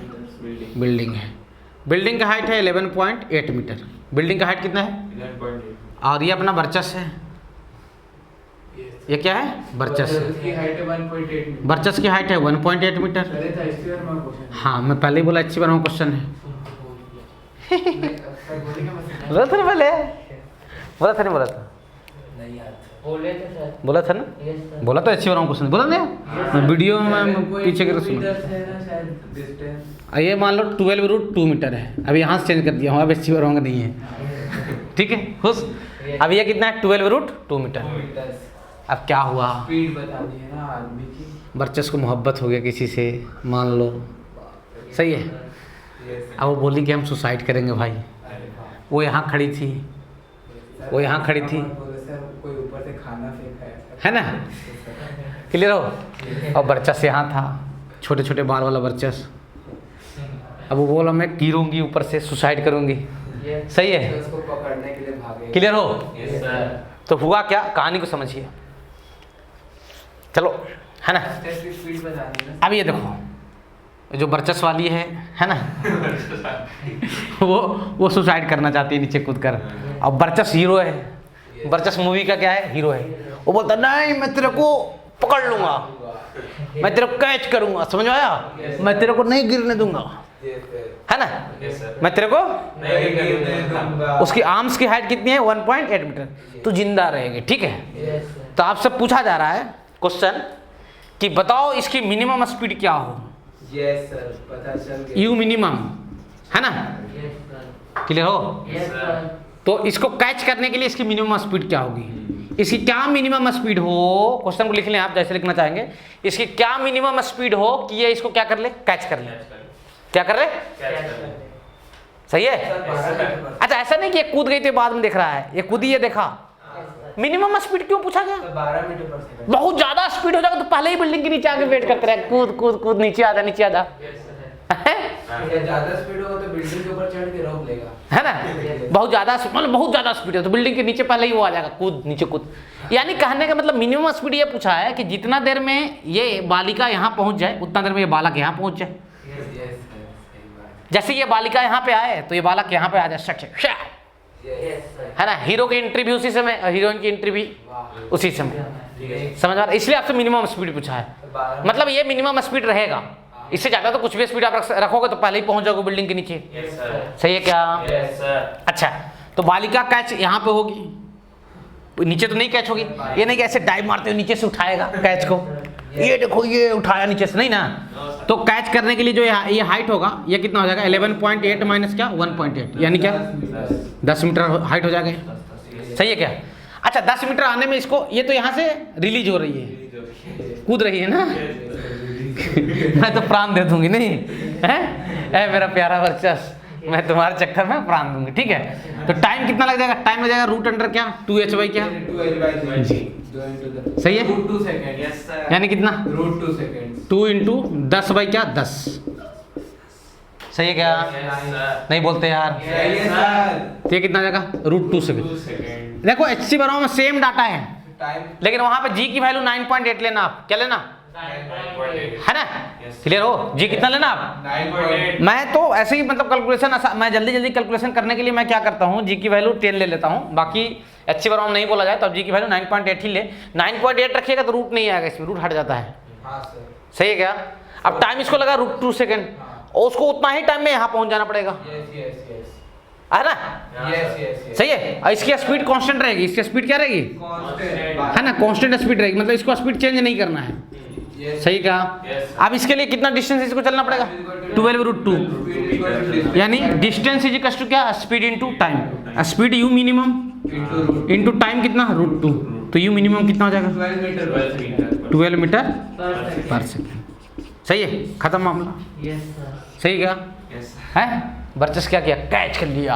बिल्डिंग है। बिल्डिंग का हाइट है 11.8 मीटर। बिल्डिंग का हाइट कितना है? 11.8। और ये अपना वर्चस्व है। ये क्या है? वर्चस्व। की हाइट है 1.8 मीटर। वर्चस्व की हाइट है 1.8 मीटर। पहले था इसके बारे में क्वेश्चन। हाँ, मैं पहले ही बोला HC बराबर क्वेश्चन है। बोला था ना पहले, बोला था नहीं बोला था? बोले थे सर। बोला था ना? Yes sir. बोला तो HC बराबर क्वेश्चन बोला ना? मैं वीडियो में पीछे के सुना। ये मान लो 12√2 मीटर है। अब यहाँ से चेंज कर दिया हूँ, अब HC बराबर नहीं है। ठीक है खुश। अब ये कितना है? 12√2 मीटर। अब क्या हुआ? स्पीड बता दी है ना आदमी की। वर्चस्व को मोहब्बत हो गया किसी से, मान लो, सही है। अब वो बोली कि हम सुसाइड करेंगे भाई। वो यहाँ खड़ी थी, वो यहाँ खड़ी थी, कोई ऊपर से खाना फेंका है ना? क्लियर हो? और वर्चस्व यहाँ था, छोटे छोटे बाल वाला वर्चस्व। अब वो बोला मैं गिरूंगी ऊपर से, सुसाइड करूंगी। सही है? उसको पकड़ने के लिए भागे। क्लियर हो? Yes sir. तो हुआ क्या, कहानी को समझिए। चलो, है ना? स्पीड बता दी ना। अब ये देखो, जो वर्चस्व वाली है ना, वो सुसाइड करना चाहती है नीचे कूद कर। अब वर्चस्व हीरो है। वर्चस्व मूवी का क्या है? हीरो है। वो बोलता नहीं मैं तेरे को पकड़ लूंगा, मैं तेरे को कैच करूंगा, समझ में आया? मैं तेरे को नहीं गिरने दूंगा, है ना? Yes sir. मैं तेरे को नहीं गिरने दूंगा। उसकी आर्म्स की हाइट कितनी है? 1.8 मीटर। तू जिंदा रहेगी, ठीक है? Yes sir. तो आपसे पूछा जा रहा है क्वेश्चन कि बताओ इसकी मिनिमम स्पीड क्या हो? यस सर, पता चल गया। यू मिनिमम, है ना? Yes sir. क्लियर हो? Yes sir. तो इसको कैच करने के लिए इसकी मिनिमम स्पीड क्या होगी? इसकी क्या मिनिमम स्पीड हो? क्वेश्चन को लिख लें आप जैसे लिखना चाहेंगे। इसकी क्या मिनिमम स्पीड हो कि ये इसको क्या कर ले? कैच कर ले। क्या कर रहे? सही है? अच्छा, ऐसा नहीं कि ये कूद गई तो बाद में देख रहा है, ये कूदी, ये देखा। मिनिमम स्पीड क्यों पूछा गया? 12 मीटर पर सेकंड। बहुत ज्यादा स्पीड हो जाएगा तो पहले ही बिल्डिंग के नीचे आके वेट करते रहे, कूद कूद कूद, नीचे आ जा, नीचे आ जा, ज्यादा स्पीड होगा तो बिल्डिंग के ऊपर चढ़ के रोक लेगा, है ना? बहुत ज्यादा मतलब बहुत ज्यादा स्पीड है तो बिल्डिंग के नीचे पहले ही वो आ जाएगा, कूद, नीचे कूद। यानी कहने का मतलब मिनिमम स्पीड ये पूछा है कि जितना देर में ये बालिका यहाँ पहुंच जाए उतना देर में ये बालक यहाँ पहुंच जाए। जैसे ये बालिका यहाँ पे आए तो ये बालक यहाँ पे आ जाए, सट है ना? हीरो की एंट्री भी उसी समय, हीरोइन की एंट्री भी उसी समय, समझ आ रहा है? इसलिए आपसे मिनिमम स्पीड पूछा है, मतलब ये मिनिमम स्पीड रहेगा। इससे ज्यादा तो कुछ भी स्पीड आप रखोगे तो पहले ही पहुंच जाओगे बिल्डिंग के नीचे। सही है क्या? अच्छा, तो बालिका कैच यहाँ पे होगी, नीचे तो नहीं कैच होगी। ये नहीं कि ऐसे डाइव मारते हुए नीचे से उठाएगा कैच को, ये देखो ये उठाया नीचे से, नहीं ना। तो कैच करने के लिए जो ये हाइट होगा ये कितना हो जाएगा? 11.8 माइनस क्या 1.8 यानी क्या 10 मीटर हाइट हो जाएगा। सही है क्या? अच्छा, 10 मीटर आने में इसको, ये तो यहाँ से रिलीज हो रही है, कूद रही है ना। मैं तो प्राण दे दूंगी, नहीं है? ए मेरा प्यारा वर्चस्व, मैं तुम्हारे चक्कर में प्राण दूंगी, ठीक है? तो टाइम कितना लग जाएगा? टाइम लग जाएगा रूट अंडर क्या 2h बाई क्या जी, सही है? रूट 2 सेकंड, यानी कितना? रूट 2 सेकंड, 2 इंटू 10 बाई क्या 10। सही है क्या? नहीं बोलते यार। तो ये कितना आ जाएगा? Root 2 second. देखो HC बराबर में सेम डाटा है, लेकिन वहां पे G की वैल्यू 9.8 लेना। आप क्या लेना है ना? क्लियर हो? G कितना लेना आप? 9.8। मैं तो ऐसे ही मतलब कैलकुलेशन, मैं जल्दी जल्दी कैलकुलेशन करने के लिए मैं क्या करता हूँ, G की वैल्यू 10 ले लेता हूँ। बाकी HC बराबर नहीं बोला जाए तो अब G की वैल्यू 9.8 ही ले। 9.8 रखिएगा तो रूट नहीं आएगा, इसमें रूट हट जाता है। सही है क्या? अब टाइम इसको लगा रूट 2 सेकंड, और उसको उतना ही टाइम में यहाँ पहुँच जाना पड़ेगा। है ना? यस यस सही है। और इसकी स्पीड कांस्टेंट रहेगी, इसकी स्पीड क्या रहेगी? कांस्टेंट है ना, कांस्टेंट स्पीड रहेगी, मतलब इसको स्पीड चेंज नहीं करना है। सही कहा। अब इसके लिए कितना डिस्टेंस इसको चलना पड़ेगा? 12√2, यानी डिस्टेंस इज इक्वल टू क्या? Speed into time. Speed you minimum into time कितना? √2। तो यू मिनिमम कितना हो जाएगा? 12 मीटर पर सेकेंड। सही है, खत्म मामला। Yes sir. सही क्या है? वर्चस क्या किया? कैच कर लिया।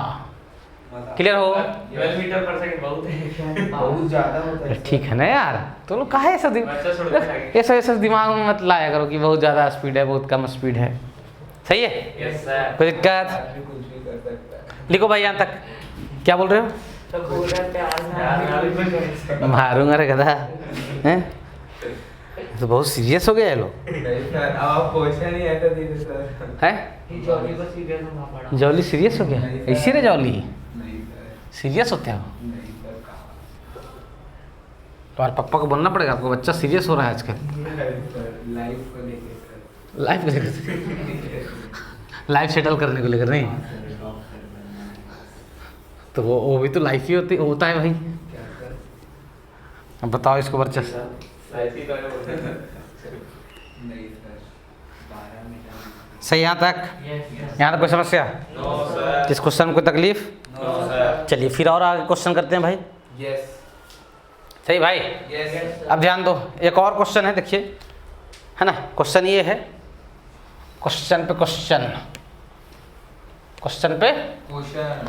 क्लियर हो? 12 मीटर पर सेकंड बहुत है। बहुत ज्यादा होता है। ठीक है ना यार, तो लोग काहे ऐसा बच्चा छोड़ के आगे। ऐसा दिमाग में मत लाया करो कि बहुत ज़्यादा स्पीड है, बहुत कम स्पीड है। सही है, यस सर। कोई दिक्कत? आदमी कुछ भी कर सकता है। लिखो भाई यहाँ तक। क्या बोल रहे हो? तो बोल रहे प्यार में मारूंगा रे गधा, हैं? तो बहुत सीरियस हो गया है लोग, नहीं सर, अब आप क्वेश्चन ही ऐसा दीजिए सर। है? जॉली को सीरियस होना पड़ा। जॉली सीरियस हो गया? नहीं सर। इसी रे जॉली नहीं सर, सीरियस होते हो? नहीं सर, कहाँ? तुम्हारे पापा को बोलना पड़ेगा, आपको बच्चा सीरियस हो रहा है आजकल। नहीं सर, लाइफ को लेके सर। लाइफ को लेकर, लाइफ सेटल करने को लेकर नहीं, तो वो भी तो लाइफ ही होता है भाई। क्या सर? अब बताओ इसको वर्चस। ऐसी तो है। नहीं सर, 12 मीटर। सही यहाँ तक? यस यहाँ तक कोई समस्या? No sir. इस क्वेश्चन में कोई तकलीफ? No sir. चलिए फिर और आगे क्वेश्चन करते हैं भाई। यस सही भाई। यस अब ध्यान दो, एक और क्वेश्चन है, देखिए, है ना। क्वेश्चन ये है, क्वेश्चन पे क्वेश्चन, क्वेश्चन पे क्वेश्चन।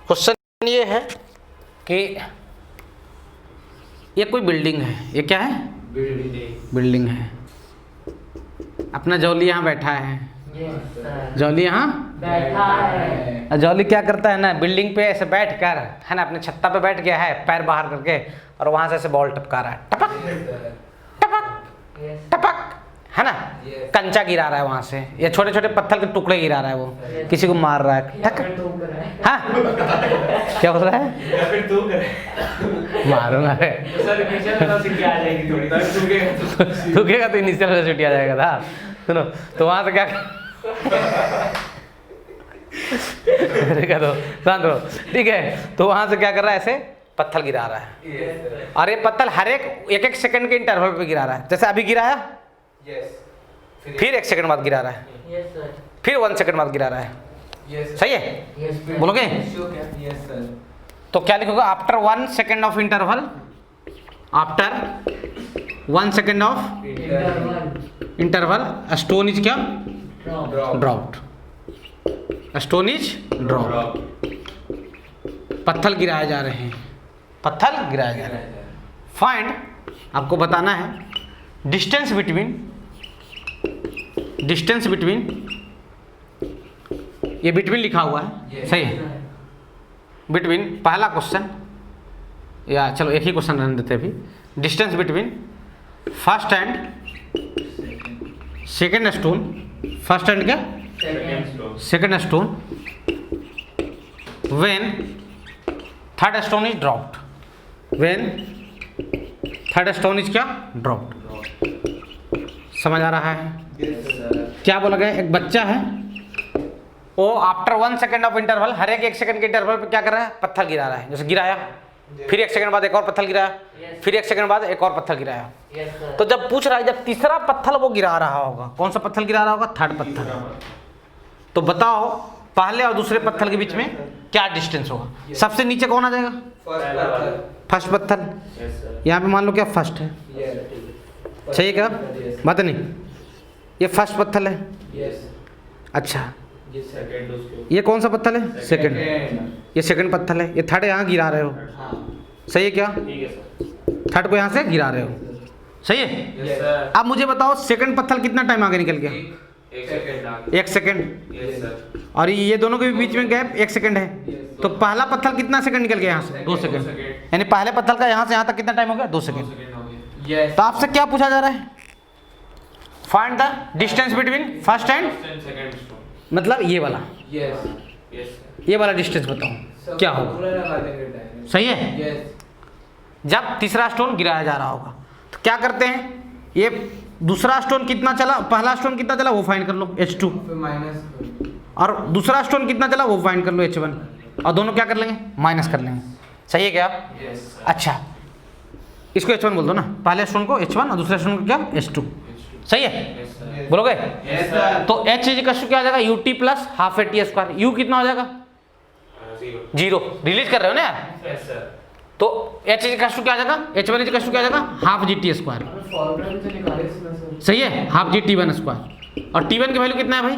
क्वेश्चन ये है कि ये कोई बिल्डिंग है। ये क्या है? बिल्डिंग है। अपना जॉली यहाँ बैठा है। Yes sir. जॉली यहाँ, बैठा है। जॉली क्या करता है ना, बिल्डिंग पे ऐसे बैठ कर, है ना, अपने छत्ता पे बैठ गया है, पैर बाहर करके, और वहां से ऐसे बॉल टपका रहा है, टपक टपक यस टपक, है ना। Yes. कंचा गिरा रहा है वहां से, या छोटे छोटे पत्थर के टुकड़े गिरा रहा है, वो किसी को मार रहा है, ठक। हाँ, क्या बोल रहा है? या फिर तू करे। मारूंगा रे। तो सर पीछे तो सीटी आ जाएगी थोड़ी तक रुकेगा। रुकेगा तो इनिशियल वेलोसिटी आ जाएगा था। सुनो, तो वहां से क्या रुका दो, शांत रहो, ठीक है। तो वहां से क्या कर रहा है? ऐसे पत्थर गिरा रहा है, यस सर। और ये पत्थर हर एक सेकंड के इंटरवल पे गिरा रहा है। जैसे अभी गिराया, यस फिर 1 सेकंड बाद गिरा रहा है, यस सर। फिर 1 सेकंड बाद गिरा रहा है। यस सही है? यस बोलोगे? Yes sir. तो क्या लिखोगे? After 1 second of interval, after 1 second of interval, stone is क्या? ड्रॉप्ड। Stone is dropped. पत्थर गिराए जा रहे हैं, पत्थर गिराए जा रहे हैं। फाइंड, आपको बताना है डिस्टेंस बिटवीन, ये बिटवीन लिखा हुआ है, Yes. सही है। बिटवीन, पहला क्वेश्चन, या चलो एक ही क्वेश्चन रहने देते अभी। Distance between first and second stone, first and क्या? Second stone, when third stone is dropped, when third stone is क्या? ड्रॉप्ड। समझ आ रहा है? Yes sir. क्या बोला गया? एक बच्चा है, वो आफ्टर 1 सेकंड ऑफ इंटरवल, हर एक सेकंड के इंटरवल पे क्या कर रहा है? पत्थर गिरा रहा है। जैसे गिराया, फिर 1 सेकंड बाद एक और पत्थर गिराया, फिर 1 सेकंड बाद एक और पत्थर गिराया। Yes sir. तो जब पूछ रहा है, जब तीसरा पत्थर वो गिरा रहा होगा, कौन सा पत्थर गिरा रहा होगा? थर्ड पत्थर। तो बताओ पहले और दूसरे पत्थर के बीच में क्या डिस्टेंस होगा? सबसे नीचे कौन आ जाएगा? फर्स्ट पत्थर। फर्स्ट पत्थर। Yes sir. यहाँ पे मान लो क्या फर्स्ट है, यस। सही है क्या? बात नहीं, ये फर्स्ट पत्थर है। यस। अच्छा, ये सेकंड उसके ये कौन सा पत्थर है? सेकंड। ये सेकंड पत्थर है, ये थर्ड यहाँ गिरा रहे हो, हाँ। सही है क्या? ठीक है सर। थर्ड को यहाँ से गिरा रहे हो, सही है। Yes sir. अब मुझे बताओ सेकंड पत्थर कितना टाइम आगे निकल गया? 1 सेकंड आगे। 1 सेकंड। Yes sir. और ये दोनों के बीच में गैप 1 सेकंड है। तो पहला पत्थर कितना सेकंड निकल गया यहाँ से? 2 सेकंड। यानी पहले पत्थर का यहाँ से यहाँ तक कितना टाइम हो गया? 2 सेकंड। सेकंड हो गया। यस। तो आपसे क्या पूछा जा रहा है? Find the distance between first and, second stone. मतलब ये वाला, यस। Yes sir. ये वाला डिस्टेंस बताओ क्या होगा? पूरा लगा देंगे टाइम। सही है। यस। जब तीसरा स्टोन गिराया जा रहा होगा तो क्या करते हैं? ये दूसरा स्टोन कितना चला, पहला स्टोन कितना चला वो फाइंड कर लो, H2, फिर माइनस। और दूसरा स्टोन कितना चला वो फाइंड कर लो, H1। और दोनों क्या कर लेंगे, माइनस कर लेंगे। सही है क्या? Yes, sir. अच्छा, इसको H1 बोल दो ना, पहले स्टूडेंट को H1 और दूसरे स्टूडेंट को क्या, H2। सही है? Yes, sir. बोलोगे? Yes, sir. तो H इक्वल क्या आ जाएगा, UT plus half AT square. U कितना हो जाएगा, 0। रिलीज कर रहे हो ना यार, Yes, sir. तो H इक्वल क्या आ जाएगा, H1 इक्वल क्या आ जाएगा, हाफ GT स्क्वायर। फॉर्मूला भी तो निकाले इसमें सर। सही है, हाफ GT1 स्क्वायर। और T1 की वैल्यू कितना है भाई,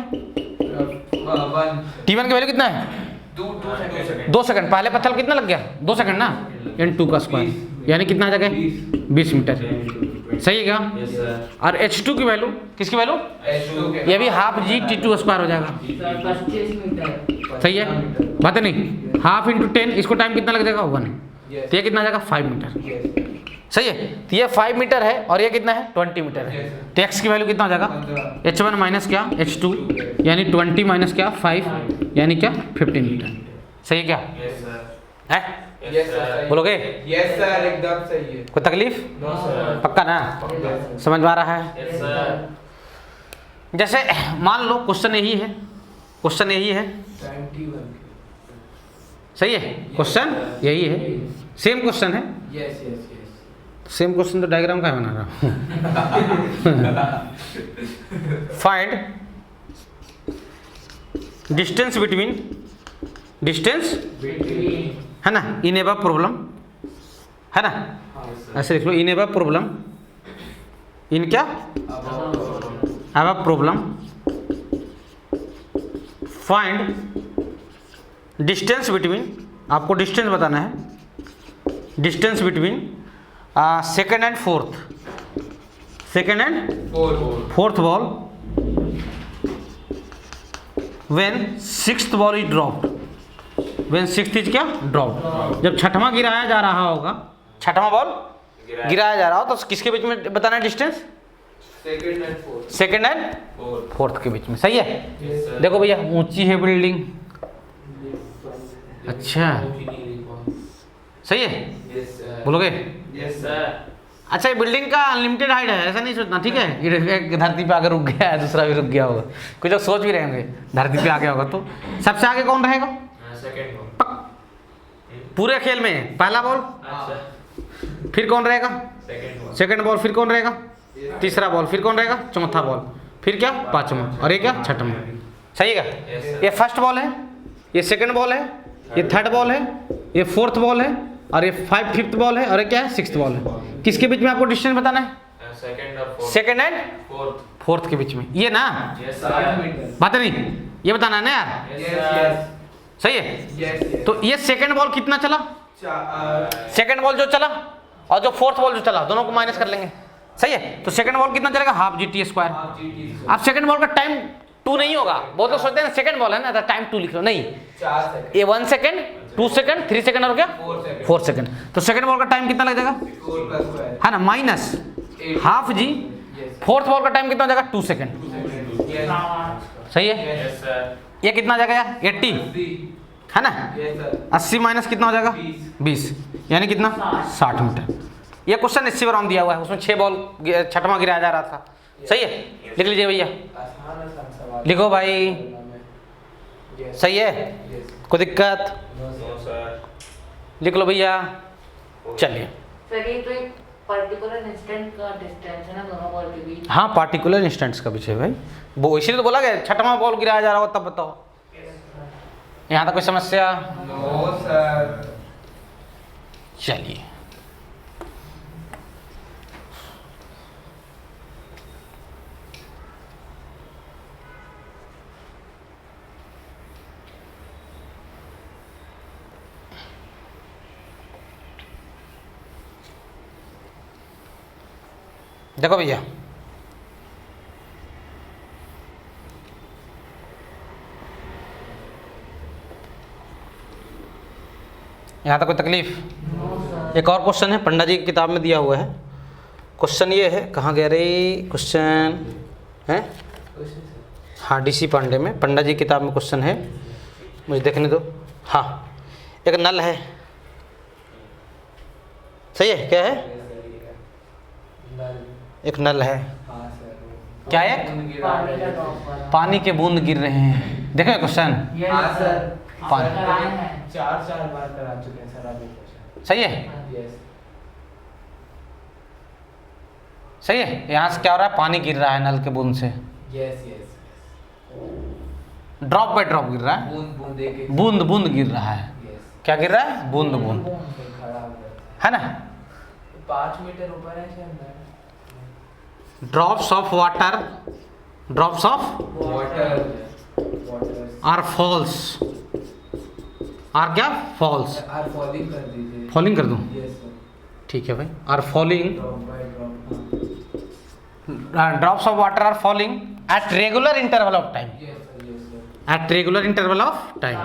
वन T1 की वैल्यू कितना है, 2 सेकंड। पहले पत्थर कितना लग गया, 2 सेकंड ना, N2 का स्क्वायर यानी कितना आ जाएगा, 20 मीटर। सही है क्या? Yes, sir. और H2 की वैल्यू, किसकी वैल्यू, ये भी हाफ GT2 स्क्वायर हो जाएगा। 25 मीटर। सही है, बात है नहीं, हाफ इंटू 10, इसको टाइम कितना लग जाएगा, 1। तो ये कितना आ जाएगा, 5 मीटर। सही है, तो ये 5 मीटर है और ये कितना है, 20 मीटर है। तो x की वैल्यू कितना हो जाएगा, H1 माइनस क्या, H2 यानी 20 माइनस क्या, 5 यानी क्या, 15 मीटर। सही है क्या? Yes, sir. है? Yes, sir. बोलोगे? Yes, sir. एकदम सही है। कोई तकलीफ? No, sir. पक्का ना, Yes, समझ में आ रहा है? Yes, sir. जैसे मान लो क्वेश्चन यही है, क्वेश्चन यही है, 91. सही है, क्वेश्चन यही है, सेम क्वेश्चन है। Yes, yes, yes. Same question तो डायग्राम का बना रहा हूँ। फाइंड डिस्टेंस बिटवीन, डिस्टेंस है ना, इन एबव प्रॉब्लम है ना, ऐसे लिख लो, इन एबव प्रॉब्लम, इन क्या, above problem, find distance between, आपको डिस्टेंस बताना है, distance between second and fourth, second and fourth ball when sixth ball is dropped, when sixth is क्या, ड्रॉप्ड। जब छठवां गिराया जा रहा होगा, छठवां बॉल गिराया जा रहा हो, तो किसके बीच में बताना है distance, Second and fourth. Second and fourth के बीच में। सही है? Yes, sir. देखो भैया, ऊंची है बिल्डिंग, अच्छा सही है, Yes, sir. बोलोगे? Yes, sir. अच्छा, ये बिल्डिंग का अनलिमिटेड हाइट है, ऐसा नहीं सोचना, ठीक है? ये एक धरती पे आकर रुक गया है, दूसरा भी रुक गया होगा, कुछ लोग सोच भी रहे होंगे धरती पे आ गया होगा, तो सबसे आगे कौन रहेगा Second one. पूरे खेल में, पहला बॉल, अच्छा. फिर कौन रहेगा, Second one. सेकंड बॉल, फिर कौन रहेगा, तीसरा बॉल, फिर कौन रहेगा, चौथा बॉल, फिर क्या, पांचवा, और ये क्या, छठवां। सही है क्या? Yes, sir. ये फर्स्ट बॉल है, ये सेकंड बॉल है, ये थर्ड बॉल है, ये फोर्थ बॉल है, और ये फिफ्थ बॉल है, और ये क्या है, सिक्स्थ बॉल है। किसके बीच में आपको डिस्टेंस बताना है, Second और fourth. Second and Fourth. Fourth के बीच में, ये ना, Yes, 60 sir. मीटर. बात है नहीं, ये बताना है ना यार। Yes, Yes, sir. yes. सही है? Yes, yes. तो ये सेकंड बॉल कितना चला, सेकंड बॉल जो चला और जो फोर्थ बॉल जो चला, दोनों को माइनस कर लेंगे। सही है? तो सेकंड बॉल कितना चलेगा, half GT square. half GT. अब सेकंड बॉल का टाइम 2 नहीं होगा, बहुत लोग सोचते हैं सेकंड बॉल है ना, तो टाइम 2 लिख लो, नहीं, 4 सेकंड. ये 1 सेकंड, 2 सेकंड, 3 सेकंड और क्या, 4 सेकंड. 4 सेकंड। तो सेकंड बॉल का टाइम कितना लग जाएगा, 4 plus 12. है ना, माइनस 8. हाफ जी। Yes. फोर्थ बॉल का टाइम कितना हो जाएगा, 2 सेकंड। 2 सेकंड. Yes. सही है? Yes, sir. ये कितना आ जाएगा यार, 80 80. है ना, Yes, sir. 80 माइनस कितना हो जाएगा, 20 यानी कितना, 60 मीटर। ये क्वेश्चन इसी बार दिया हुआ है, उसमें 6 बॉल छठवां गिराया जा रहा था। सही है? लिख लीजिए भैया, आसान सवाल. लिखो भाई। Yes. सही है? Yes. कोई दिक्कत, No, No, sir. sir. लिख लो भैया। चलिए, सर ये तो एक पर्टिकुलर इंस्टेंट का डिस्टेंस है ना दोनों बॉल के बीच। हाँ, पार्टिकुलर इंस्टेंट्स का विषय भाई, वो इसीलिए तो बोला गया, छठवां बॉल गिराया जा रहा हो तब बताओ। यहाँ तक कोई समस्या? No, sir. चलिए, देखो भैया, यहाँ तक कोई तकलीफ? No sir. एक और क्वेश्चन है, पंडा जी की किताब में दिया हुआ है। क्वेश्चन ये है, कहाँ गया रे क्वेश्चन है, हाँ, DC पांडे में, पंडा जी की किताब में क्वेश्चन है, मुझे देखने दो। हाँ, एक नल है, सही है, क्या है, एक नल है, हाँ सर. क्या है, पानी का ड्रॉप वाला। पानी के बूंद गिर रहे हैं। देखो क्वेश्चन, हाँ सर. पानी। लगाए हैं। चार बार करा चुके हैं सर अभी क्वेश्चन। सही है, यस सही है। यहाँ से क्या हो रहा है, पानी गिर रहा है नल के बूंद से, yes yes drop by drop गिर रहा है, बूंद बूंद एक बूंद बूंद गिर रहा है। यस क्या गिर रहा है, बूंद बूंद, खड़ा हो गया है ना। 5 मीटर ऊपर है शायद। Drops of water, drops of water are falls, are क्या, फॉल्स, आर फॉलिंग कर दीजिए। फॉलिंग कर दूं, यस सर। ठीक है भाई। Are falling, drop by drop. Drops of water are falling at regular interval of time, yes sir yes sir. At regular interval of time.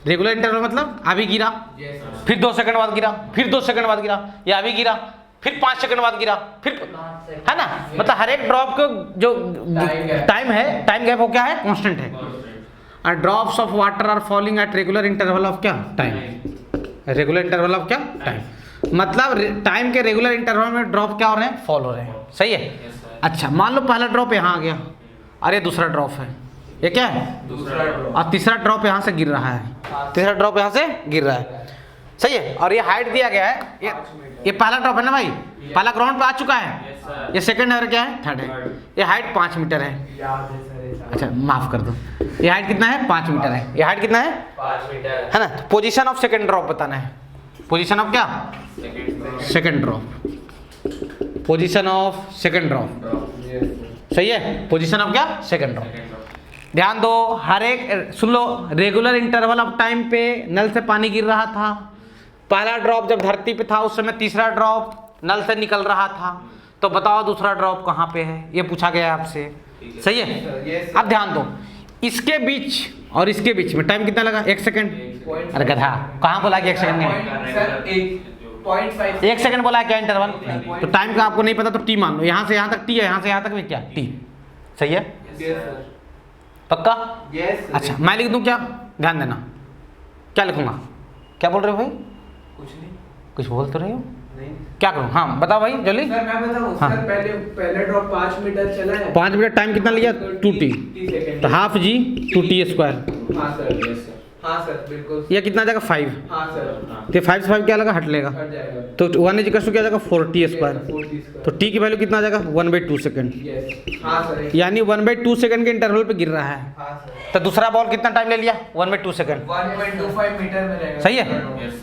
Regular interval मतलब अभी गिरा, यस सर। फिर 2 second बाद गिरा, फिर 2 सेकंड बाद गिरा, या अभी गिरा, फिर 5 सेकंड बाद गिरा, फिर, है ना। मतलब हर एक ड्रॉप को जो टाइम है, टाइम गैप वो क्या है, कांस्टेंट है। और drops of water are falling at regular interval of क्या, टाइम, रेगुलर इंटरवल ऑफ क्या, टाइम। मतलब टाइम के रेगुलर इंटरवल में ड्रॉप क्या हो रहे हैं, फॉल हो रहे हैं। सही है। अच्छा मान लो पहला ड्रॉप यहाँ आ गया, और ये दूसरा ड्रॉप है, ये क्या है, दूसरा ड्रॉप। और तीसरा ड्रॉप यहाँ से गिर रहा है, तीसरा ड्रॉप यहाँ से गिर रहा है। सही है। और ये हाइट दिया गया है, ये पहला ड्रॉप है ना भाई, पहला ग्राउंड पे आ चुका है, ये सेकंड है और क्या है, थर्ड है। ये हाइट 5 मीटर है। याद है सर ये सारा। अच्छा माफ कर दो, ये हाइट कितना है, 5 मीटर है। ये हाइट कितना है, 5 मीटर है ना। पोजीशन ऑफ सेकंड ड्रॉप बताना है, पोजीशन ऑफ क्या, second drop, position of second drop. Yes sir. सही है, पोजीशन ऑफ क्या, सेकंड ड्रॉप। ध्यान दो, हर एक सुन लो, रेगुलर इंटरवल ऑफ टाइम पे नल से पानी गिर रहा था। पहला ड्रॉप जब धरती पे था उस समय तीसरा ड्रॉप नल से निकल रहा था, तो बताओ दूसरा ड्रॉप कहाँ पे है, ये पूछा गया है आपसे। सही है। यस अब ध्यान दो, इसके बीच और इसके बीच में टाइम कितना लगा, 1 सेकंड। अरे गधा, कहाँ बोला कि 1 सेकंड नहीं, सर 1.5 1 सेकंड बोला है क्या इंटरवल, नहीं। तो टाइम का आपको नहीं पता तो टी मान लो, यहाँ से यहाँ तक टी है, यहाँ से यहाँ तक भी क्या, टी। सही है, यस सर। पक्का। Yes sir. अच्छा मैं लिख दूं क्या, ध्यान देना, क्या लिखूंगा, क्या बोल रहे हो भाई, कुछ नहीं कुछ बोल तो रहे हो, नहीं क्या करूं, हाँ बताओ भाई जल्दी। सर मैं बताऊं हाँ। सर, पहले ड्रॉप 5 मीटर चला है। 5 मिनट टाइम कितना लिया, 2t, 30 सेकंड। तो हाफ जी 2t स्क्वायर, हाँ सर यस सर। हाँ सर बिल्कुल। ये कितना आ जाएगा 5, हाँ सर तो 5 से 5 क्या लगा, हट लेगा, हट जाएगा। तो 1 इज इक्वल टू क्या आ जाएगा 4t स्क्वायर, 40 तो t की वैल्यू कितना आ जाएगा 1/2 सेकंड, यस। हाँ सर यानी 1/2 सेकंड के इंटरवल पे गिर रहा है। हाँ सर। तो दूसरा बॉल कितना टाइम ले लिया, 1/2 सेकंड। 1.25 मीटर में रहेगा। सही है।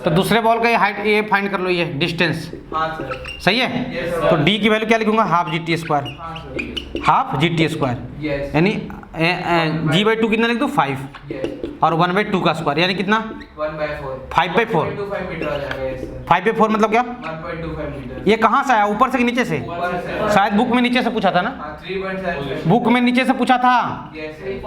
तो दूसरे बॉल का ये हाइट ये फाइंड कर लो, ये डिस्टेंस। हाँ सर। सही है। Yes, तो sir. d की वैल्यू क्या लिखूंगा, हाफ GT स्क्वायर, हाँ sir. Half GT square, yes यानी g/2 कितना लिख दो 5, यस। और 1/2 का स्क्वायर यानी कितना 1/4 5/4 1.25 मीटर आ जाएगा। Yes sir. 5/4 मतलब क्या, 1.25 मीटर। ये कहाँ से आया, ऊपर से कि नीचे से, ऊपर से। शायद बुक में नीचे से पूछा था ना, हाँ 3.7 बुक में नीचे से पूछा था। Yes sir.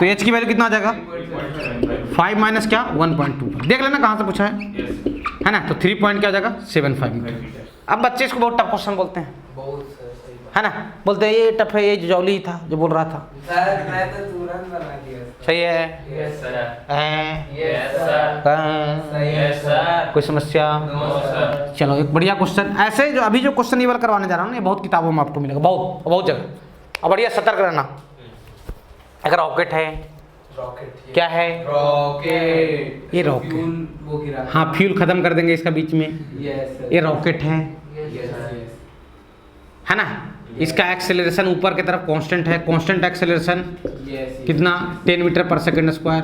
तो h की वैल्यू कितना आ जाएगा 3.7 5 माइनस क्या 1.2, देख लेना कहाँ से पूछा है ना। तो 3 पॉइंट क्या हो जाएगा 75 मीटर। अब बच्चे इसको बहुत टफ क्वेश्चन बोलते हैं, बहुत सर सही बात। है ना, बोलते हैं ये टफ है, ये जौली ही था जो बोल रहा था। सर मैं तो तुरंत बना दिया सर। सही है। Yes sir. हैं? Yes sir. हैं? सही है सर। कोई समस्या, नो सर। चलो एक बढ़िया क्वेश्चन, ऐसे जो अभी जो क्वेश्चन ये वाला करवाने जा रहा हूँ ना, ये बहुत किताबों में आपको मिलेगा, बहुत बहुत जगह। और बढ़िया सतर्क रहना, अगर रॉकेट है, रॉकेट क्या है, रॉकेट, ये रॉकेट। फ्यूल वो गिरा। हाँ फ्यूल खत्म कर देंगे इसका बीच में, यस सर। ये रॉकेट है यस सर। है ना। इसका एक्सेलरेशन ऊपर की तरफ कांस्टेंट है, कांस्टेंट एक्सेलरेशन यस कितना 10 metre per second square,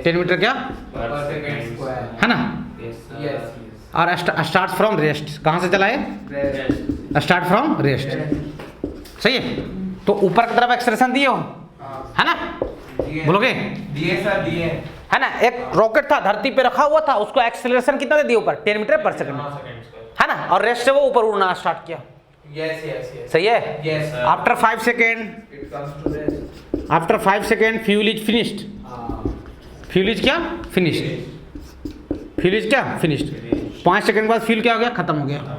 10 metre क्या, पर सेकंड स्क्वायर। है ना। यस और स्टार्ट फ्रॉम रेस्ट, कहाँ से चला है, यस। Start from rest. सही है। तो ऊपर की तरफ एक्सेलरेशन दिए हो, है ना, बोलोगे, दिए सर दिए। है ना। एक रॉकेट था धरती पे रखा हुआ था, उसको एक्सेलरेशन कितना दे दिया ऊपर 10 मीटर पर सेकंड, है ना, और रेस्ट से वो ऊपर उड़ना स्टार्ट किया। Yes yes yes. सही है। Yes sir. After 5 second, it comes to rest. After 5 second fuel is finished, fuel is क्या फिनिश्ड, फ्यूल इज क्या फिनिश्ड। 5 सेकेंड बाद फ्यूल क्या हो गया, खत्म हो गया।